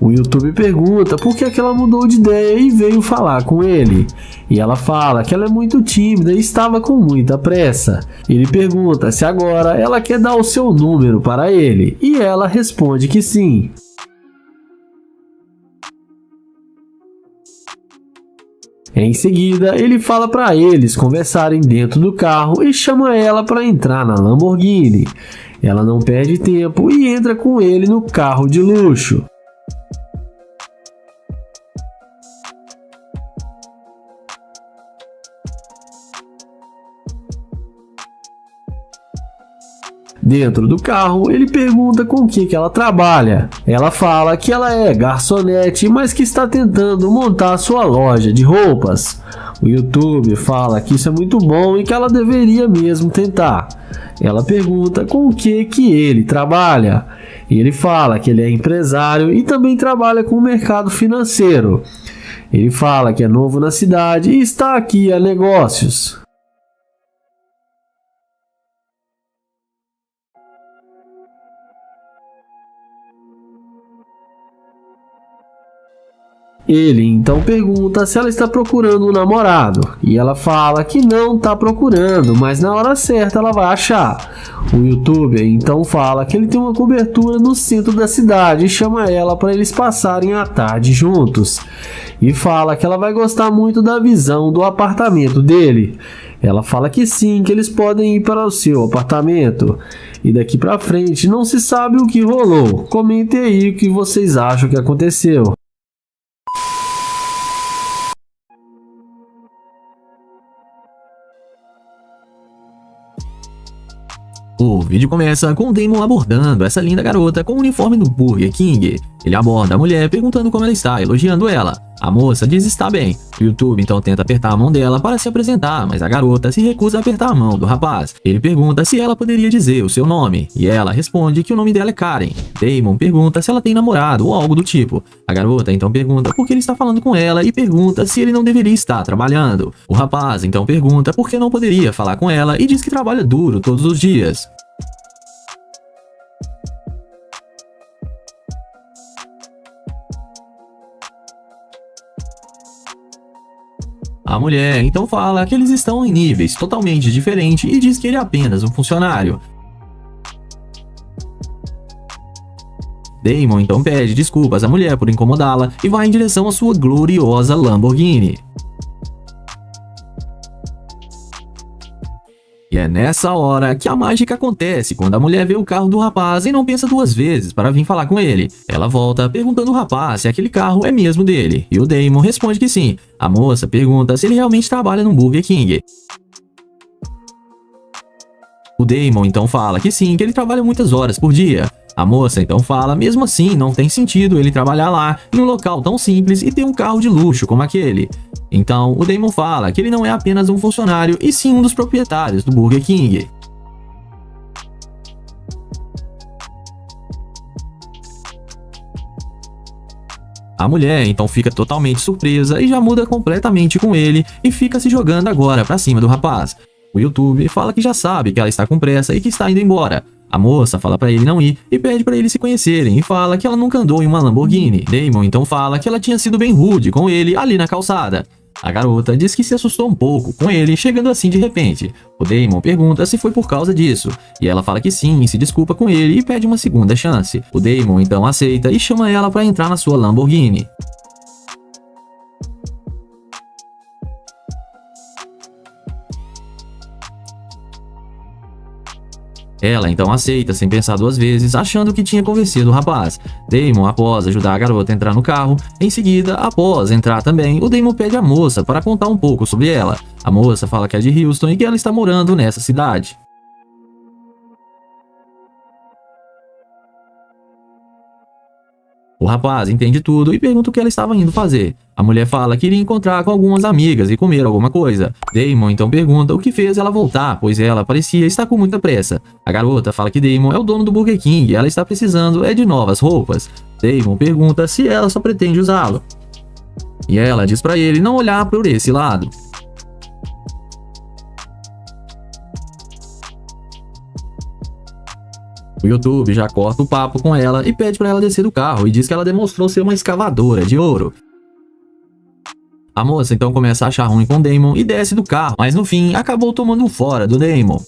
O YouTube pergunta por que ela mudou de ideia e veio falar com ele. E ela fala que ela é muito tímida e estava com muita pressa. Ele pergunta se agora ela quer dar o seu número para ele. E ela responde que sim. Em seguida, ele fala para eles conversarem dentro do carro e chama ela para entrar na Lamborghini. Ela não perde tempo e entra com ele no carro de luxo. Dentro do carro, ele pergunta com o que ela trabalha. Ela fala que ela é garçonete, mas que está tentando montar sua loja de roupas. O YouTube fala que isso é muito bom e que ela deveria mesmo tentar. Ela pergunta com o que ele trabalha. Ele fala que ele é empresário e também trabalha com o mercado financeiro. Ele fala que é novo na cidade e está aqui a negócios. Ele então pergunta se ela está procurando um namorado, e ela fala que não está procurando, mas na hora certa ela vai achar. O YouTuber então fala que ele tem uma cobertura no centro da cidade e chama ela para eles passarem a tarde juntos. E fala que ela vai gostar muito da visão do apartamento dele. Ela fala que sim, que eles podem ir para o seu apartamento. E daqui para frente não se sabe o que rolou. Comentem aí o que vocês acham que aconteceu. O vídeo começa com o Damon abordando essa linda garota com o uniforme do Burger King. Ele aborda a mulher perguntando como ela está, elogiando ela. A moça diz estar bem. O YouTube então tenta apertar a mão dela para se apresentar, mas a garota se recusa a apertar a mão do rapaz. Ele pergunta se ela poderia dizer o seu nome, e ela responde que o nome dela é Karen. Damon pergunta se ela tem namorado ou algo do tipo. A garota então pergunta por que ele está falando com ela e pergunta se ele não deveria estar trabalhando. O rapaz então pergunta por que não poderia falar com ela e diz que trabalha duro todos os dias. A mulher então fala que eles estão em níveis totalmente diferentes e diz que ele é apenas um funcionário. Damon então pede desculpas à mulher por incomodá-la e vai em direção à sua gloriosa Lamborghini. E é nessa hora que a mágica acontece, quando a mulher vê o carro do rapaz e não pensa duas vezes para vir falar com ele. Ela volta perguntando ao rapaz se aquele carro é mesmo dele, e o Damon responde que sim. A moça pergunta se ele realmente trabalha no Burger King. O Damon então fala que sim, que ele trabalha muitas horas por dia. A moça então fala, mesmo assim, não tem sentido ele trabalhar lá, em um local tão simples e ter um carro de luxo como aquele. Então, o Damon fala que ele não é apenas um funcionário, e sim um dos proprietários do Burger King. A mulher então fica totalmente surpresa e já muda completamente com ele e fica se jogando agora pra cima do rapaz. O YouTube fala que já sabe que ela está com pressa e que está indo embora. A moça fala pra ele não ir e pede pra eles se conhecerem e fala que ela nunca andou em uma Lamborghini. Damon então fala que ela tinha sido bem rude com ele ali na calçada. A garota diz que se assustou um pouco com ele chegando assim de repente. O Damon pergunta se foi por causa disso, e ela fala que sim, se desculpa com ele e pede uma segunda chance. O Damon então aceita e chama ela para entrar na sua Lamborghini. Ela então aceita sem pensar duas vezes, achando que tinha convencido o rapaz. Damon, após ajudar a garota a entrar no carro, em seguida, após entrar também, o Damon pede a moça para contar um pouco sobre ela. A moça fala que é de Houston e que ela está morando nessa cidade. O rapaz entende tudo e pergunta o que ela estava indo fazer. A mulher fala que iria encontrar com algumas amigas e comer alguma coisa. Damon então pergunta o que fez ela voltar, pois ela parecia estar com muita pressa. A garota fala que Damon é o dono do Burger King e ela está precisando de novas roupas. Damon pergunta se ela só pretende usá-lo. E ela diz para ele não olhar por esse lado. O YouTube já corta o papo com ela e pede para ela descer do carro e diz que ela demonstrou ser uma escavadora de ouro. A moça então começa a achar ruim com Damon e desce do carro, mas no fim acabou tomando um fora do Damon.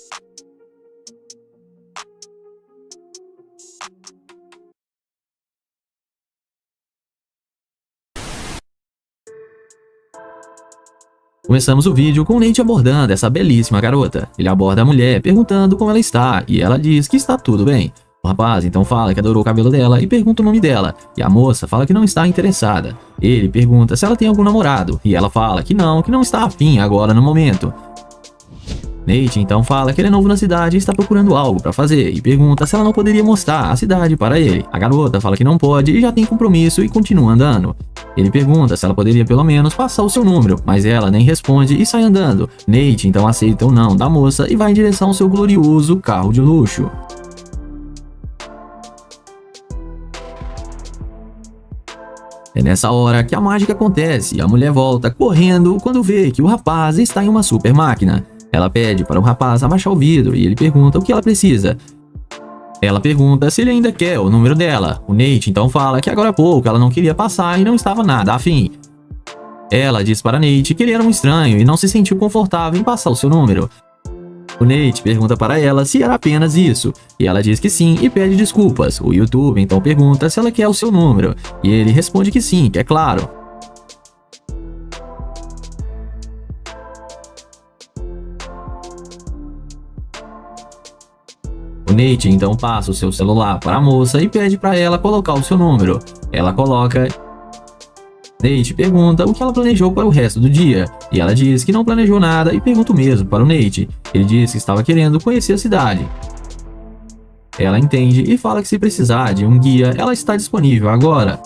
Começamos o vídeo com o Nate abordando essa belíssima garota. Ele aborda a mulher perguntando como ela está e ela diz que está tudo bem. O rapaz então fala que adorou o cabelo dela e pergunta o nome dela, e a moça fala que não está interessada. Ele pergunta se ela tem algum namorado e ela fala que não está afim agora no momento. Nate então fala que ele é novo na cidade e está procurando algo para fazer e pergunta se ela não poderia mostrar a cidade para ele. A garota fala que não pode e já tem compromisso e continua andando. Ele pergunta se ela poderia pelo menos passar o seu número, mas ela nem responde e sai andando. Nate então aceita o não da moça e vai em direção ao seu glorioso carro de luxo. É nessa hora que a mágica acontece e a mulher volta correndo quando vê que o rapaz está em uma super máquina. Ela pede para o rapaz abaixar o vidro e ele pergunta o que ela precisa. Ela pergunta se ele ainda quer o número dela. O Nate então fala que agora há pouco ela não queria passar e não estava nada afim. Ela diz para Nate que ele era um estranho e não se sentiu confortável em passar o seu número. O Nate pergunta para ela se era apenas isso, e ela diz que sim e pede desculpas. O YouTube então pergunta se ela quer o seu número, e ele responde que sim, que é claro. O Nate então passa o seu celular para a moça e pede para ela colocar o seu número. Ela coloca. Nate pergunta o que ela planejou para o resto do dia, e ela diz que não planejou nada e pergunta o mesmo para o Nate. Ele diz que estava querendo conhecer a cidade. Ela entende e fala que se precisar de um guia, ela está disponível agora.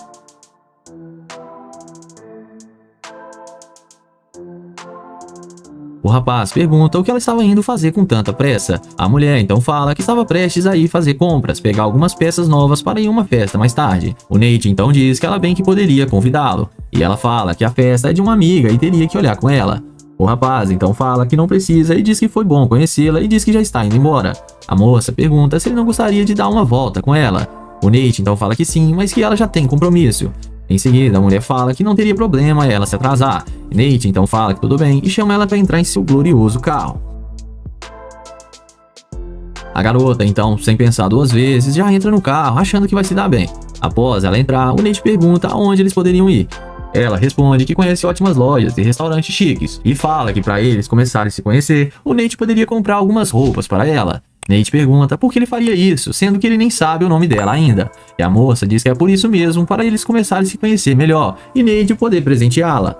O rapaz pergunta o que ela estava indo fazer com tanta pressa. A mulher então fala que estava prestes a ir fazer compras, pegar algumas peças novas para ir a uma festa mais tarde. O Nate então diz que ela bem que poderia convidá-lo, e ela fala que a festa é de uma amiga e teria que olhar com ela. O rapaz então fala que não precisa e diz que foi bom conhecê-la e diz que já está indo embora. A moça pergunta se ele não gostaria de dar uma volta com ela. O Nate então fala que sim, mas que ela já tem compromisso. Em seguida, a mulher fala que não teria problema ela se atrasar. Nate então fala que tudo bem e chama ela para entrar em seu glorioso carro. A garota então, sem pensar duas vezes, já entra no carro achando que vai se dar bem. Após ela entrar, o Nate pergunta aonde eles poderiam ir. Ela responde que conhece ótimas lojas e restaurantes chiques e fala que para eles começarem a se conhecer, o Nate poderia comprar algumas roupas para ela. Nate pergunta por que ele faria isso, sendo que ele nem sabe o nome dela ainda. E a moça diz que é por isso mesmo, para eles começarem a se conhecer melhor e Nate poder presenteá-la.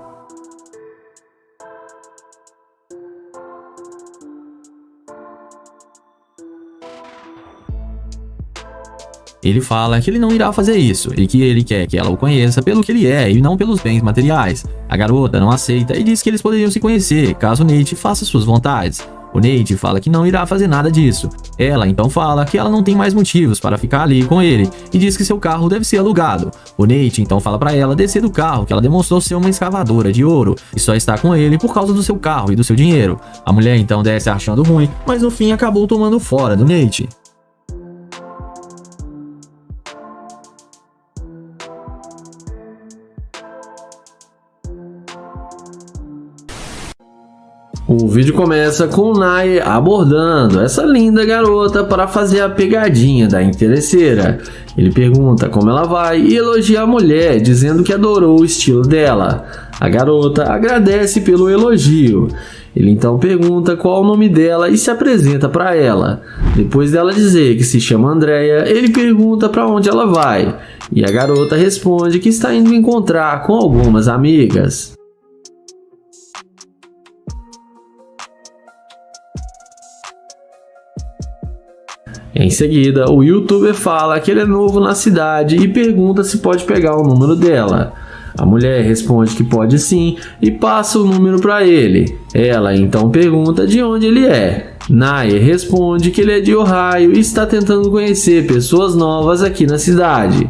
Ele fala que ele não irá fazer isso e que ele quer que ela o conheça pelo que ele é e não pelos bens materiais. A garota não aceita e diz que eles poderiam se conhecer caso Nate faça suas vontades. O Nate fala que não irá fazer nada disso. Ela então fala que ela não tem mais motivos para ficar ali com ele e diz que seu carro deve ser alugado. O Nate então fala para ela descer do carro, que ela demonstrou ser uma escavadora de ouro e só está com ele por causa do seu carro e do seu dinheiro. A mulher então desce achando ruim, mas no fim acabou tomando fora do Nate. O vídeo começa com o Nair abordando essa linda garota para fazer a pegadinha da interesseira. Ele pergunta como ela vai e elogia a mulher, dizendo que adorou o estilo dela. A garota agradece pelo elogio. Ele então pergunta qual o nome dela e se apresenta para ela. Depois dela dizer que se chama Andrea, ele pergunta para onde ela vai. E a garota responde que está indo encontrar com algumas amigas. Em seguida, o youtuber fala que ele é novo na cidade e pergunta se pode pegar o número dela. A mulher responde que pode sim e passa o número para ele. Ela então pergunta de onde ele é. Nair responde que ele é de Ohio e está tentando conhecer pessoas novas aqui na cidade.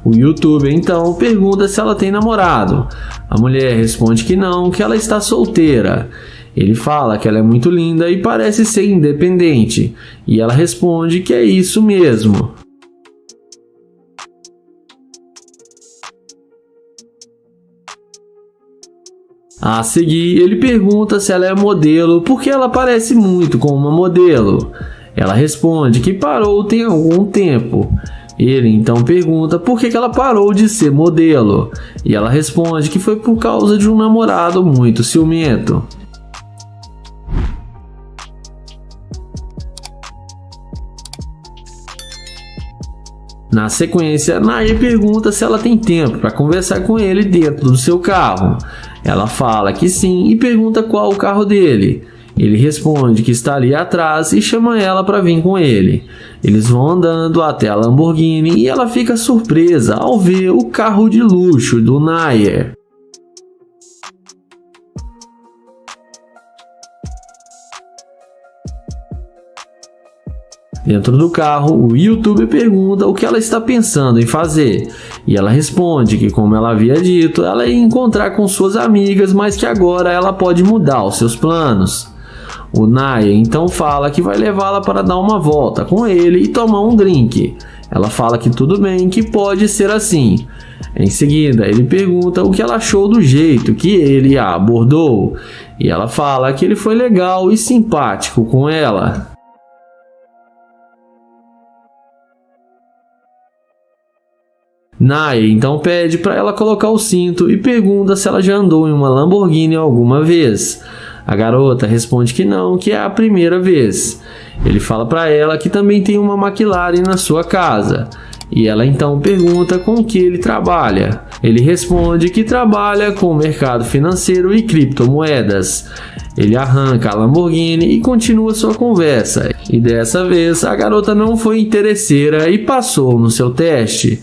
O youtuber então pergunta se ela tem namorado. A mulher responde que não, que ela está solteira. Ele fala que ela é muito linda e parece ser independente, e ela responde que é isso mesmo. A seguir, ele pergunta se ela é modelo porque ela parece muito com uma modelo. Ela responde que parou tem algum tempo. Ele então pergunta por que ela parou de ser modelo, e ela responde que foi por causa de um namorado muito ciumento. Na sequência, Nair pergunta se ela tem tempo para conversar com ele dentro do seu carro. Ela fala que sim e pergunta qual o carro dele. Ele responde que está ali atrás e chama ela para vir com ele. Eles vão andando até a Lamborghini e ela fica surpresa ao ver o carro de luxo do Nair. Dentro do carro, o youtuber pergunta o que ela está pensando em fazer, e ela responde que, como ela havia dito, ela ia encontrar com suas amigas, mas que agora ela pode mudar os seus planos. O Nair então fala que vai levá-la para dar uma volta com ele e tomar um drink. Ela fala que tudo bem, que pode ser assim. Em seguida, ele pergunta o que ela achou do jeito que ele a abordou, e ela fala que ele foi legal e simpático com ela. Nair então pede para ela colocar o cinto e pergunta se ela já andou em uma Lamborghini alguma vez. A garota responde que não, que é a primeira vez. Ele fala para ela que também tem uma McLaren na sua casa. E ela então pergunta com o que ele trabalha. Ele responde que trabalha com o mercado financeiro e criptomoedas. Ele arranca a Lamborghini e continua sua conversa. E dessa vez a garota não foi interesseira e passou no seu teste.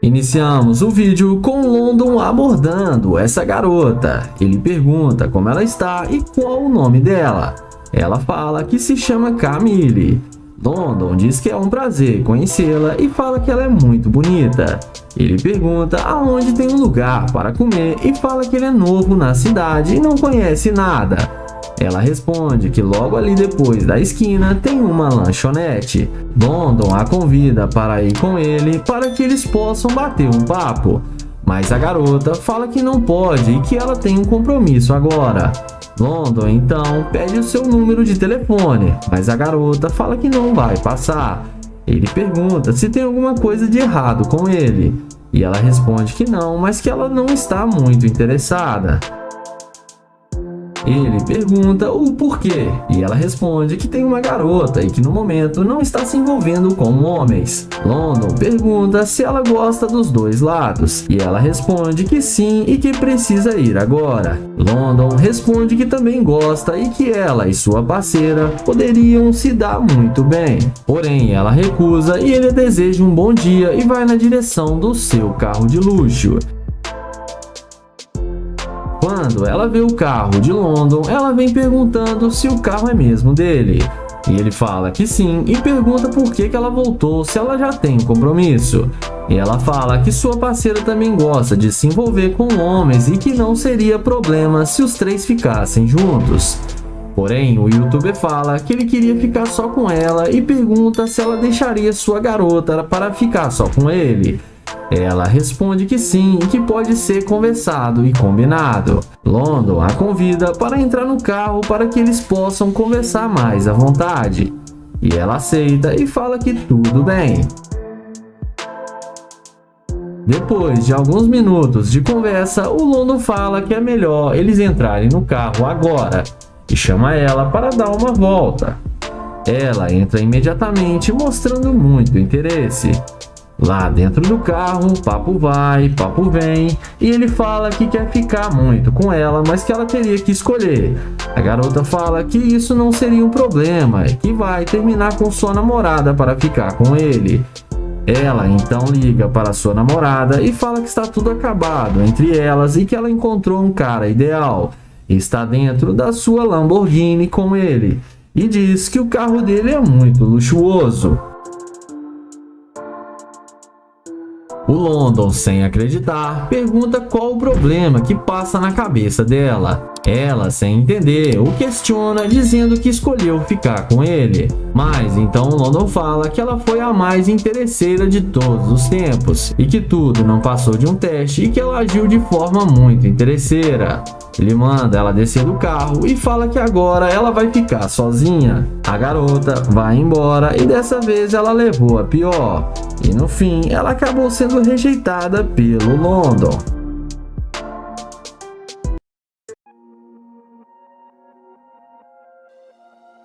Iniciamos o vídeo com London abordando essa garota. Ele pergunta como ela está e qual o nome dela. Ela fala que se chama Camille. London diz que é um prazer conhecê-la e fala que ela é muito bonita. Ele pergunta aonde tem um lugar para comer e fala que ele é novo na cidade e não conhece nada. Ela responde que logo ali depois da esquina tem uma lanchonete. London a convida para ir com ele para que eles possam bater um papo. Mas a garota fala que não pode e que ela tem um compromisso agora. London então pede o seu número de telefone, mas a garota fala que não vai passar. Ele pergunta se tem alguma coisa de errado com ele. E ela responde que não, mas que ela não está muito interessada. Ele pergunta o porquê e ela responde que tem uma garota e que no momento não está se envolvendo com homens. London pergunta se ela gosta dos dois lados e ela responde que sim e que precisa ir agora. London responde que também gosta e que ela e sua parceira poderiam se dar muito bem. Porém, ela recusa e ele deseja um bom dia e vai na direção do seu carro de luxo. Quando ela vê o carro de London, ela vem perguntando se o carro é mesmo dele. E ele fala que sim e pergunta por que ela voltou se ela já tem um compromisso. E ela fala que sua parceira também gosta de se envolver com homens e que não seria problema se os três ficassem juntos. Porém, o youtuber fala que ele queria ficar só com ela e pergunta se ela deixaria sua garota para ficar só com ele. Ela responde que sim e que pode ser conversado e combinado. London a convida para entrar no carro para que eles possam conversar mais à vontade. E ela aceita e fala que tudo bem. Depois de alguns minutos de conversa, o London fala que é melhor eles entrarem no carro agora e chama ela para dar uma volta. Ela entra imediatamente, mostrando muito interesse. Lá dentro do carro, papo vai, papo vem, e ele fala que quer ficar muito com ela, mas que ela teria que escolher. A garota fala que isso não seria um problema e que vai terminar com sua namorada para ficar com ele. Ela então liga para sua namorada e fala que está tudo acabado entre elas e que ela encontrou um cara ideal e está dentro da sua Lamborghini com ele, e diz que o carro dele é muito luxuoso. O London, sem acreditar, pergunta qual o problema que passa na cabeça dela. Ela, sem entender, o questiona dizendo que escolheu ficar com ele. Mas então London fala que ela foi a mais interesseira de todos os tempos e que tudo não passou de um teste e que ela agiu de forma muito interesseira. Ele manda ela descer do carro e fala que agora ela vai ficar sozinha. A garota vai embora e dessa vez ela levou a pior. E no fim, ela acabou sendo rejeitada pelo London.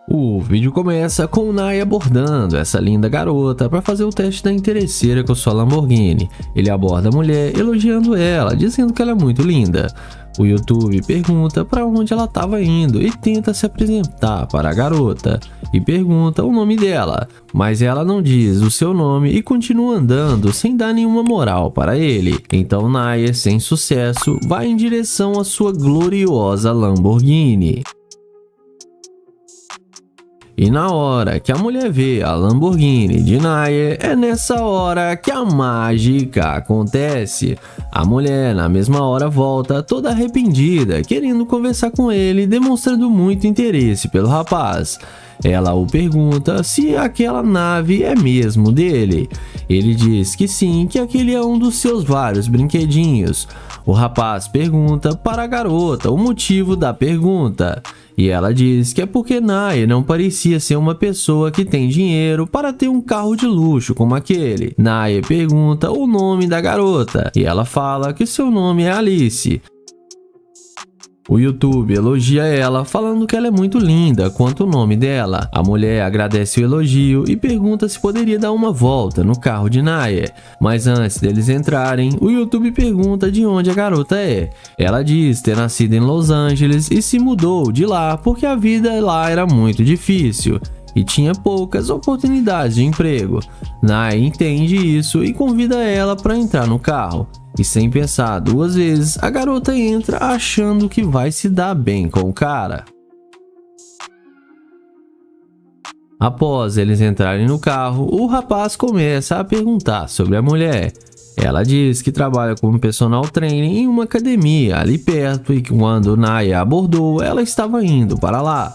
O vídeo começa com o Nye abordando essa linda garota para fazer o teste da interesseira com sua Lamborghini. Ele aborda a mulher elogiando ela, dizendo que ela é muito linda. O YouTube pergunta para onde ela estava indo e tenta se apresentar para a garota e pergunta o nome dela, mas ela não diz o seu nome e continua andando sem dar nenhuma moral para ele. Então Nye, sem sucesso, vai em direção à sua gloriosa Lamborghini. E na hora que a mulher vê a Lamborghini de Nair, é nessa hora que a mágica acontece. A mulher na mesma hora volta toda arrependida, querendo conversar com ele, demonstrando muito interesse pelo rapaz. Ela o pergunta se aquela nave é mesmo dele. Ele diz que sim, que aquele é um dos seus vários brinquedinhos. O rapaz pergunta para a garota o motivo da pergunta. E ela diz que é porque Nair não parecia ser uma pessoa que tem dinheiro para ter um carro de luxo como aquele. Nair pergunta o nome da garota e ela fala que seu nome é Alice. O YouTube elogia ela, falando que ela é muito linda quanto o nome dela. A mulher agradece o elogio e pergunta se poderia dar uma volta no carro de Nair. Mas antes deles entrarem, o YouTube pergunta de onde a garota é. Ela diz ter nascido em Los Angeles e se mudou de lá porque a vida lá era muito difícil e tinha poucas oportunidades de emprego. Nair entende isso e convida ela para entrar no carro. E sem pensar duas vezes, a garota entra achando que vai se dar bem com o cara. Após eles entrarem no carro, o rapaz começa a perguntar sobre a mulher. Ela diz que trabalha como personal trainer em uma academia ali perto e que quando Nair abordou, ela estava indo para lá.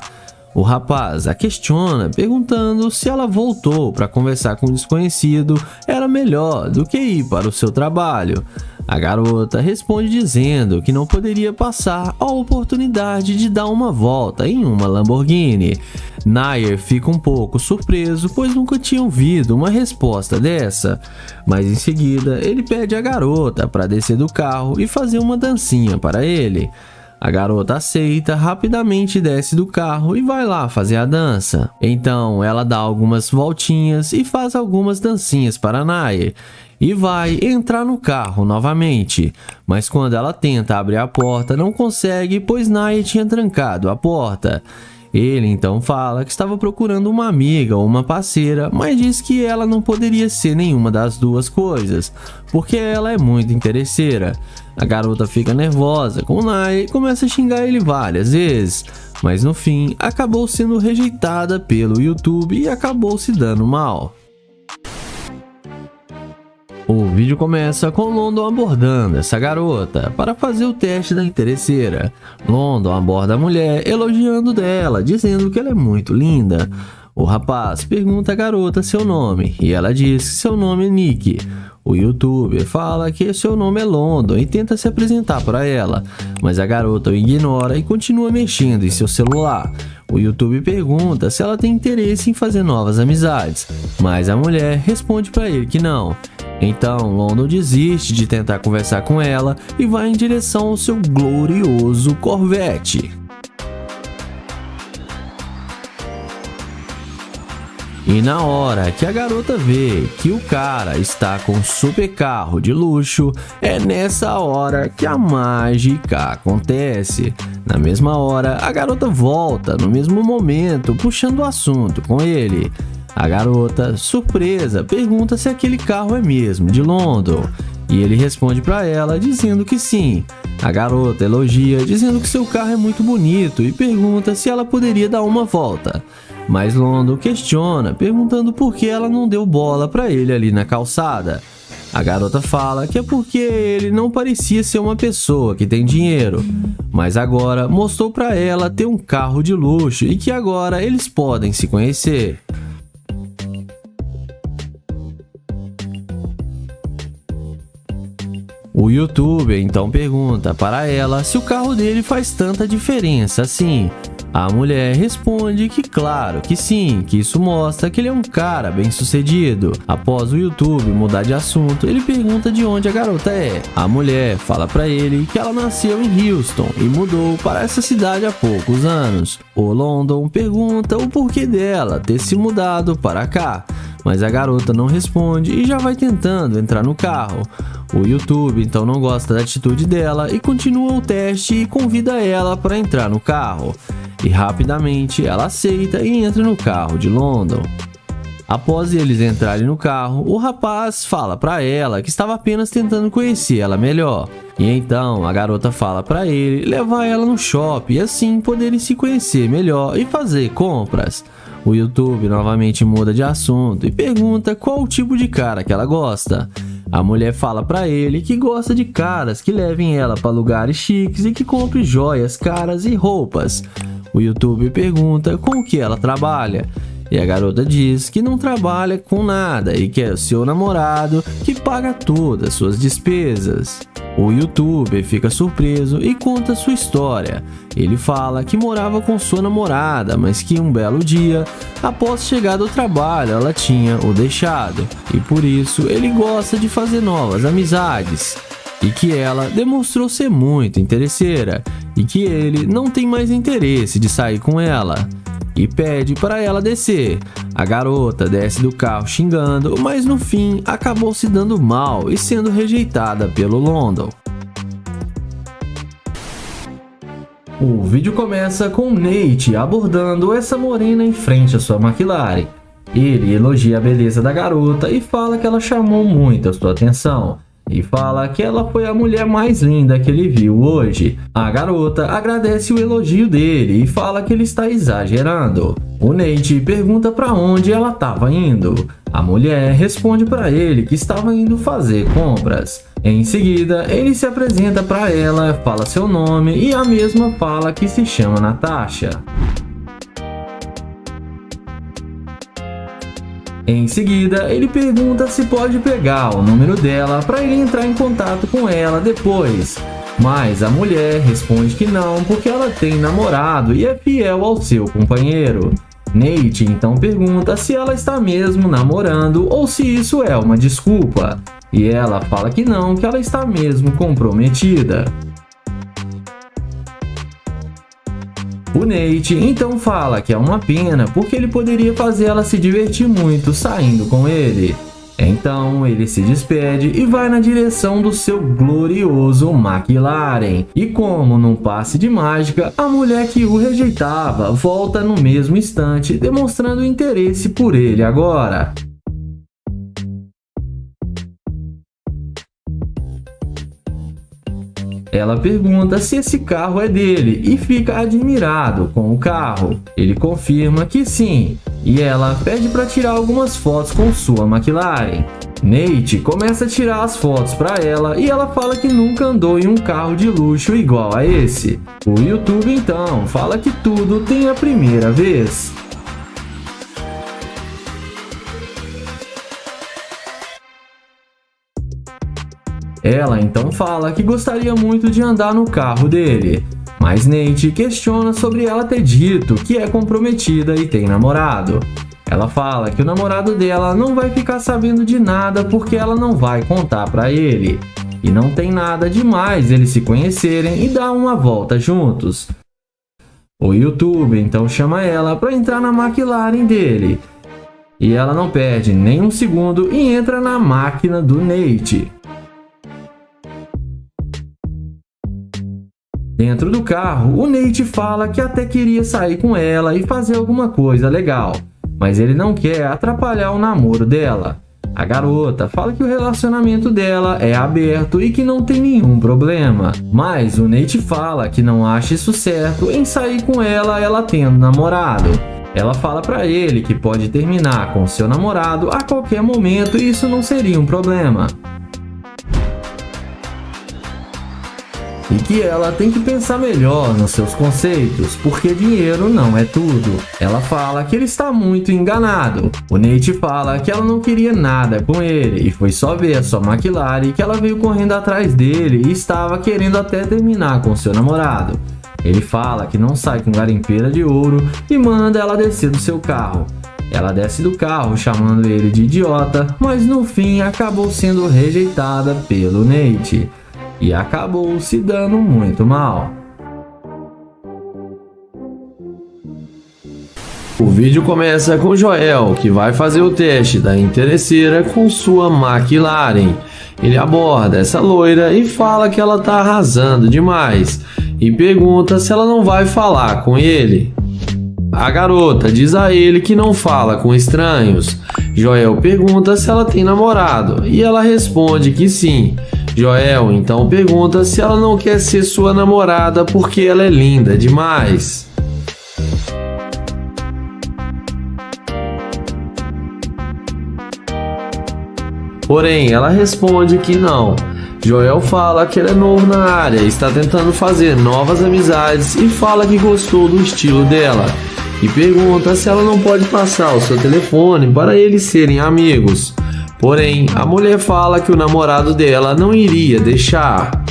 O rapaz a questiona, perguntando se ela voltou para conversar com um desconhecido era melhor do que ir para o seu trabalho. A garota responde dizendo que não poderia passar a oportunidade de dar uma volta em uma Lamborghini. Nair fica um pouco surpreso, pois nunca tinha ouvido uma resposta dessa. Mas em seguida, ele pede a garota para descer do carro e fazer uma dancinha para ele. A garota aceita, rapidamente desce do carro e vai lá fazer a dança. Então ela dá algumas voltinhas e faz algumas dancinhas para Naya e vai entrar no carro novamente. Mas quando ela tenta abrir a porta, não consegue, pois Naya tinha trancado a porta. Ele então fala que estava procurando uma amiga ou uma parceira, mas diz que ela não poderia ser nenhuma das duas coisas, porque ela é muito interesseira. A garota fica nervosa com o Naya e começa a xingar ele várias vezes, mas no fim acabou sendo rejeitada pelo YouTube e acabou se dando mal. O vídeo começa com London abordando essa garota para fazer o teste da interesseira. London aborda a mulher elogiando dela, dizendo que ela é muito linda. O rapaz pergunta à garota seu nome e ela diz que seu nome é Nick. O youtuber fala que seu nome é London e tenta se apresentar para ela, mas a garota o ignora e continua mexendo em seu celular. O YouTube pergunta se ela tem interesse em fazer novas amizades, mas a mulher responde para ele que não. Então London desiste de tentar conversar com ela e vai em direção ao seu glorioso Corvette. E na hora que a garota vê que o cara está com um super carro de luxo, é nessa hora que a mágica acontece. Na mesma hora, a garota volta no mesmo momento, puxando o assunto com ele. A garota, surpresa, pergunta se aquele carro é mesmo de London. E ele responde para ela dizendo que sim. A garota elogia, dizendo que seu carro é muito bonito e pergunta se ela poderia dar uma volta. Mas London questiona, perguntando por que ela não deu bola para ele ali na calçada. A garota fala que é porque ele não parecia ser uma pessoa que tem dinheiro, mas agora mostrou para ela ter um carro de luxo e que agora eles podem se conhecer. O youtuber então pergunta para ela se o carro dele faz tanta diferença assim. A mulher responde que claro que sim, que isso mostra que ele é um cara bem sucedido. Após o YouTube mudar de assunto, ele pergunta de onde a garota é. A mulher fala para ele que ela nasceu em Houston e mudou para essa cidade há poucos anos. O London pergunta o porquê dela ter se mudado para cá, mas a garota não responde e já vai tentando entrar no carro. O YouTube então não gosta da atitude dela e continua o teste e convida ela para entrar no carro. E rapidamente ela aceita e entra no carro de London. Após eles entrarem no carro, o rapaz fala para ela que estava apenas tentando conhecer ela melhor. E então a garota fala para ele levar ela no shopping e assim poderem se conhecer melhor e fazer compras. O YouTube novamente muda de assunto e pergunta qual o tipo de cara que ela gosta. A mulher fala para ele que gosta de caras que levem ela para lugares chiques e que compre joias caras e roupas. O YouTube pergunta com o que ela trabalha. E a garota diz que não trabalha com nada e que é o seu namorado que paga todas as suas despesas. O youtuber fica surpreso e conta sua história. Ele fala que morava com sua namorada, mas que um belo dia, após chegar do trabalho, ela tinha o deixado. E por isso ele gosta de fazer novas amizades. E que ela demonstrou ser muito interesseira e que ele não tem mais interesse de sair com ela. E pede para ela descer. A garota desce do carro xingando, mas no fim acabou se dando mal e sendo rejeitada pelo London. O vídeo começa com Nate abordando essa morena em frente à sua McLaren. Ele elogia a beleza da garota e fala que ela chamou muito a sua atenção. E fala que ela foi a mulher mais linda que ele viu hoje. A garota agradece o elogio dele e fala que ele está exagerando. O Nate pergunta para onde ela estava indo. A mulher responde para ele que estava indo fazer compras. Em seguida, ele se apresenta para ela, fala seu nome e a mesma fala que se chama Natasha. Em seguida, ele pergunta se pode pegar o número dela para ele entrar em contato com ela depois. Mas a mulher responde que não, porque ela tem namorado e é fiel ao seu companheiro. Nate então pergunta se ela está mesmo namorando ou se isso é uma desculpa. E ela fala que não, que ela está mesmo comprometida. O Nate então fala que é uma pena porque ele poderia fazer ela se divertir muito saindo com ele. Então ele se despede e vai na direção do seu glorioso McLaren. E como num passe de mágica, a mulher que o rejeitava volta no mesmo instante, demonstrando interesse por ele agora. Ela pergunta se esse carro é dele e fica admirado com o carro. Ele confirma que sim, e ela pede para tirar algumas fotos com sua McLaren. Nate começa a tirar as fotos para ela e ela fala que nunca andou em um carro de luxo igual a esse. O YouTube então fala que tudo tem a primeira vez. Ela então fala que gostaria muito de andar no carro dele, mas Nate questiona sobre ela ter dito que é comprometida e tem namorado. Ela fala que o namorado dela não vai ficar sabendo de nada porque ela não vai contar pra ele. E não tem nada demais eles se conhecerem e dar uma volta juntos. O YouTube então chama ela para entrar na McLaren dele. E ela não perde nem um segundo e entra na máquina do Nate. Dentro do carro, o Nate fala que até queria sair com ela e fazer alguma coisa legal, mas ele não quer atrapalhar o namoro dela. A garota fala que o relacionamento dela é aberto e que não tem nenhum problema, mas o Nate fala que não acha isso certo em sair com ela tendo namorado. Ela fala pra ele que pode terminar com seu namorado a qualquer momento e isso não seria um problema. E que ela tem que pensar melhor nos seus conceitos, porque dinheiro não é tudo. Ela fala que ele está muito enganado. O Nate fala que ela não queria nada com ele e foi só ver a sua McLaren que ela veio correndo atrás dele e estava querendo até terminar com seu namorado. Ele fala que não sai com garimpeira de ouro e manda ela descer do seu carro. Ela desce do carro chamando ele de idiota, mas no fim acabou sendo rejeitada pelo Nate. E acabou se dando muito mal. O vídeo começa com Joel, que vai fazer o teste da interesseira com sua McLaren. Ele aborda essa loira e fala que ela tá arrasando demais e pergunta se ela não vai falar com ele. A garota diz a ele que não fala com estranhos. Joel pergunta se ela tem namorado e ela responde que sim. Joel então pergunta se ela não quer ser sua namorada porque ela é linda demais. Porém, ela responde que não. Joel fala que ele é novo na área, está tentando fazer novas amizades e fala que gostou do estilo dela. E pergunta se ela não pode passar o seu telefone para eles serem amigos. Porém, a mulher fala que o namorado dela não iria deixar.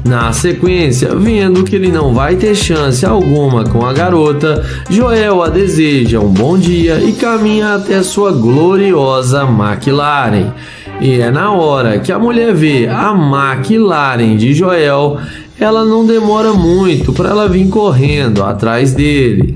Na sequência, vendo que ele não vai ter chance alguma com a garota, Joel a deseja um bom dia e caminha até sua gloriosa McLaren. E é na hora que a mulher vê a McLaren de Joel, ela não demora muito para ela vir correndo atrás dele.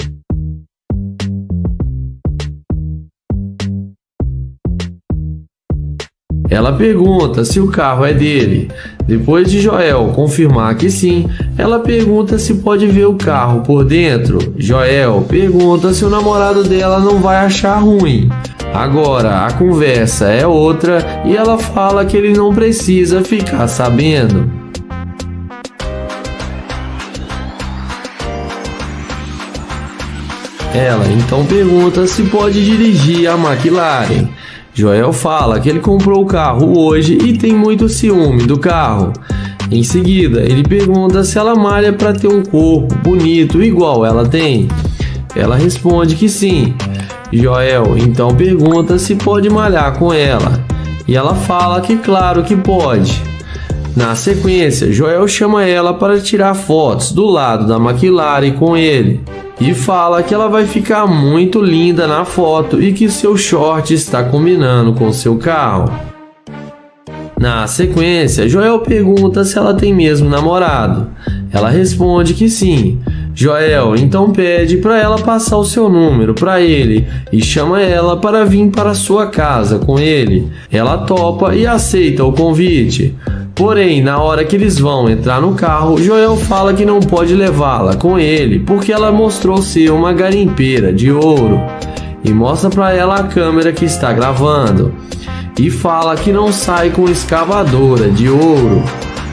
Ela pergunta se o carro é dele. Depois de Joel confirmar que sim, ela pergunta se pode ver o carro por dentro. Joel pergunta se o namorado dela não vai achar ruim. Agora a conversa é outra e ela fala que ele não precisa ficar sabendo. Ela então pergunta se pode dirigir a McLaren. Joel fala que ele comprou o carro hoje e tem muito ciúme do carro. Em seguida, ele pergunta se ela malha para ter um corpo bonito igual ela tem. Ela responde que sim. Joel então pergunta se pode malhar com ela. E ela fala que claro que pode. Na sequência, Joel chama ela para tirar fotos do lado da McLaren com ele. E fala que ela vai ficar muito linda na foto e que seu short está combinando com seu carro. Na sequência, Joel pergunta se ela tem mesmo namorado. Ela responde que sim. Joel então pede para ela passar o seu número para ele e chama ela para vir para sua casa com ele. Ela topa e aceita o convite. Porém, na hora que eles vão entrar no carro, Joel fala que não pode levá-la com ele porque ela mostrou ser uma garimpeira de ouro e mostra para ela a câmera que está gravando e fala que não sai com escavadora de ouro.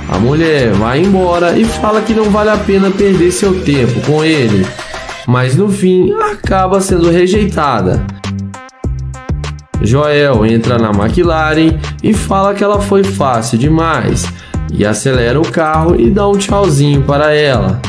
A mulher vai embora e fala que não vale a pena perder seu tempo com ele, mas no fim acaba sendo rejeitada. Joel entra na McLaren e fala que ela foi fácil demais e acelera o carro e dá um tchauzinho para ela.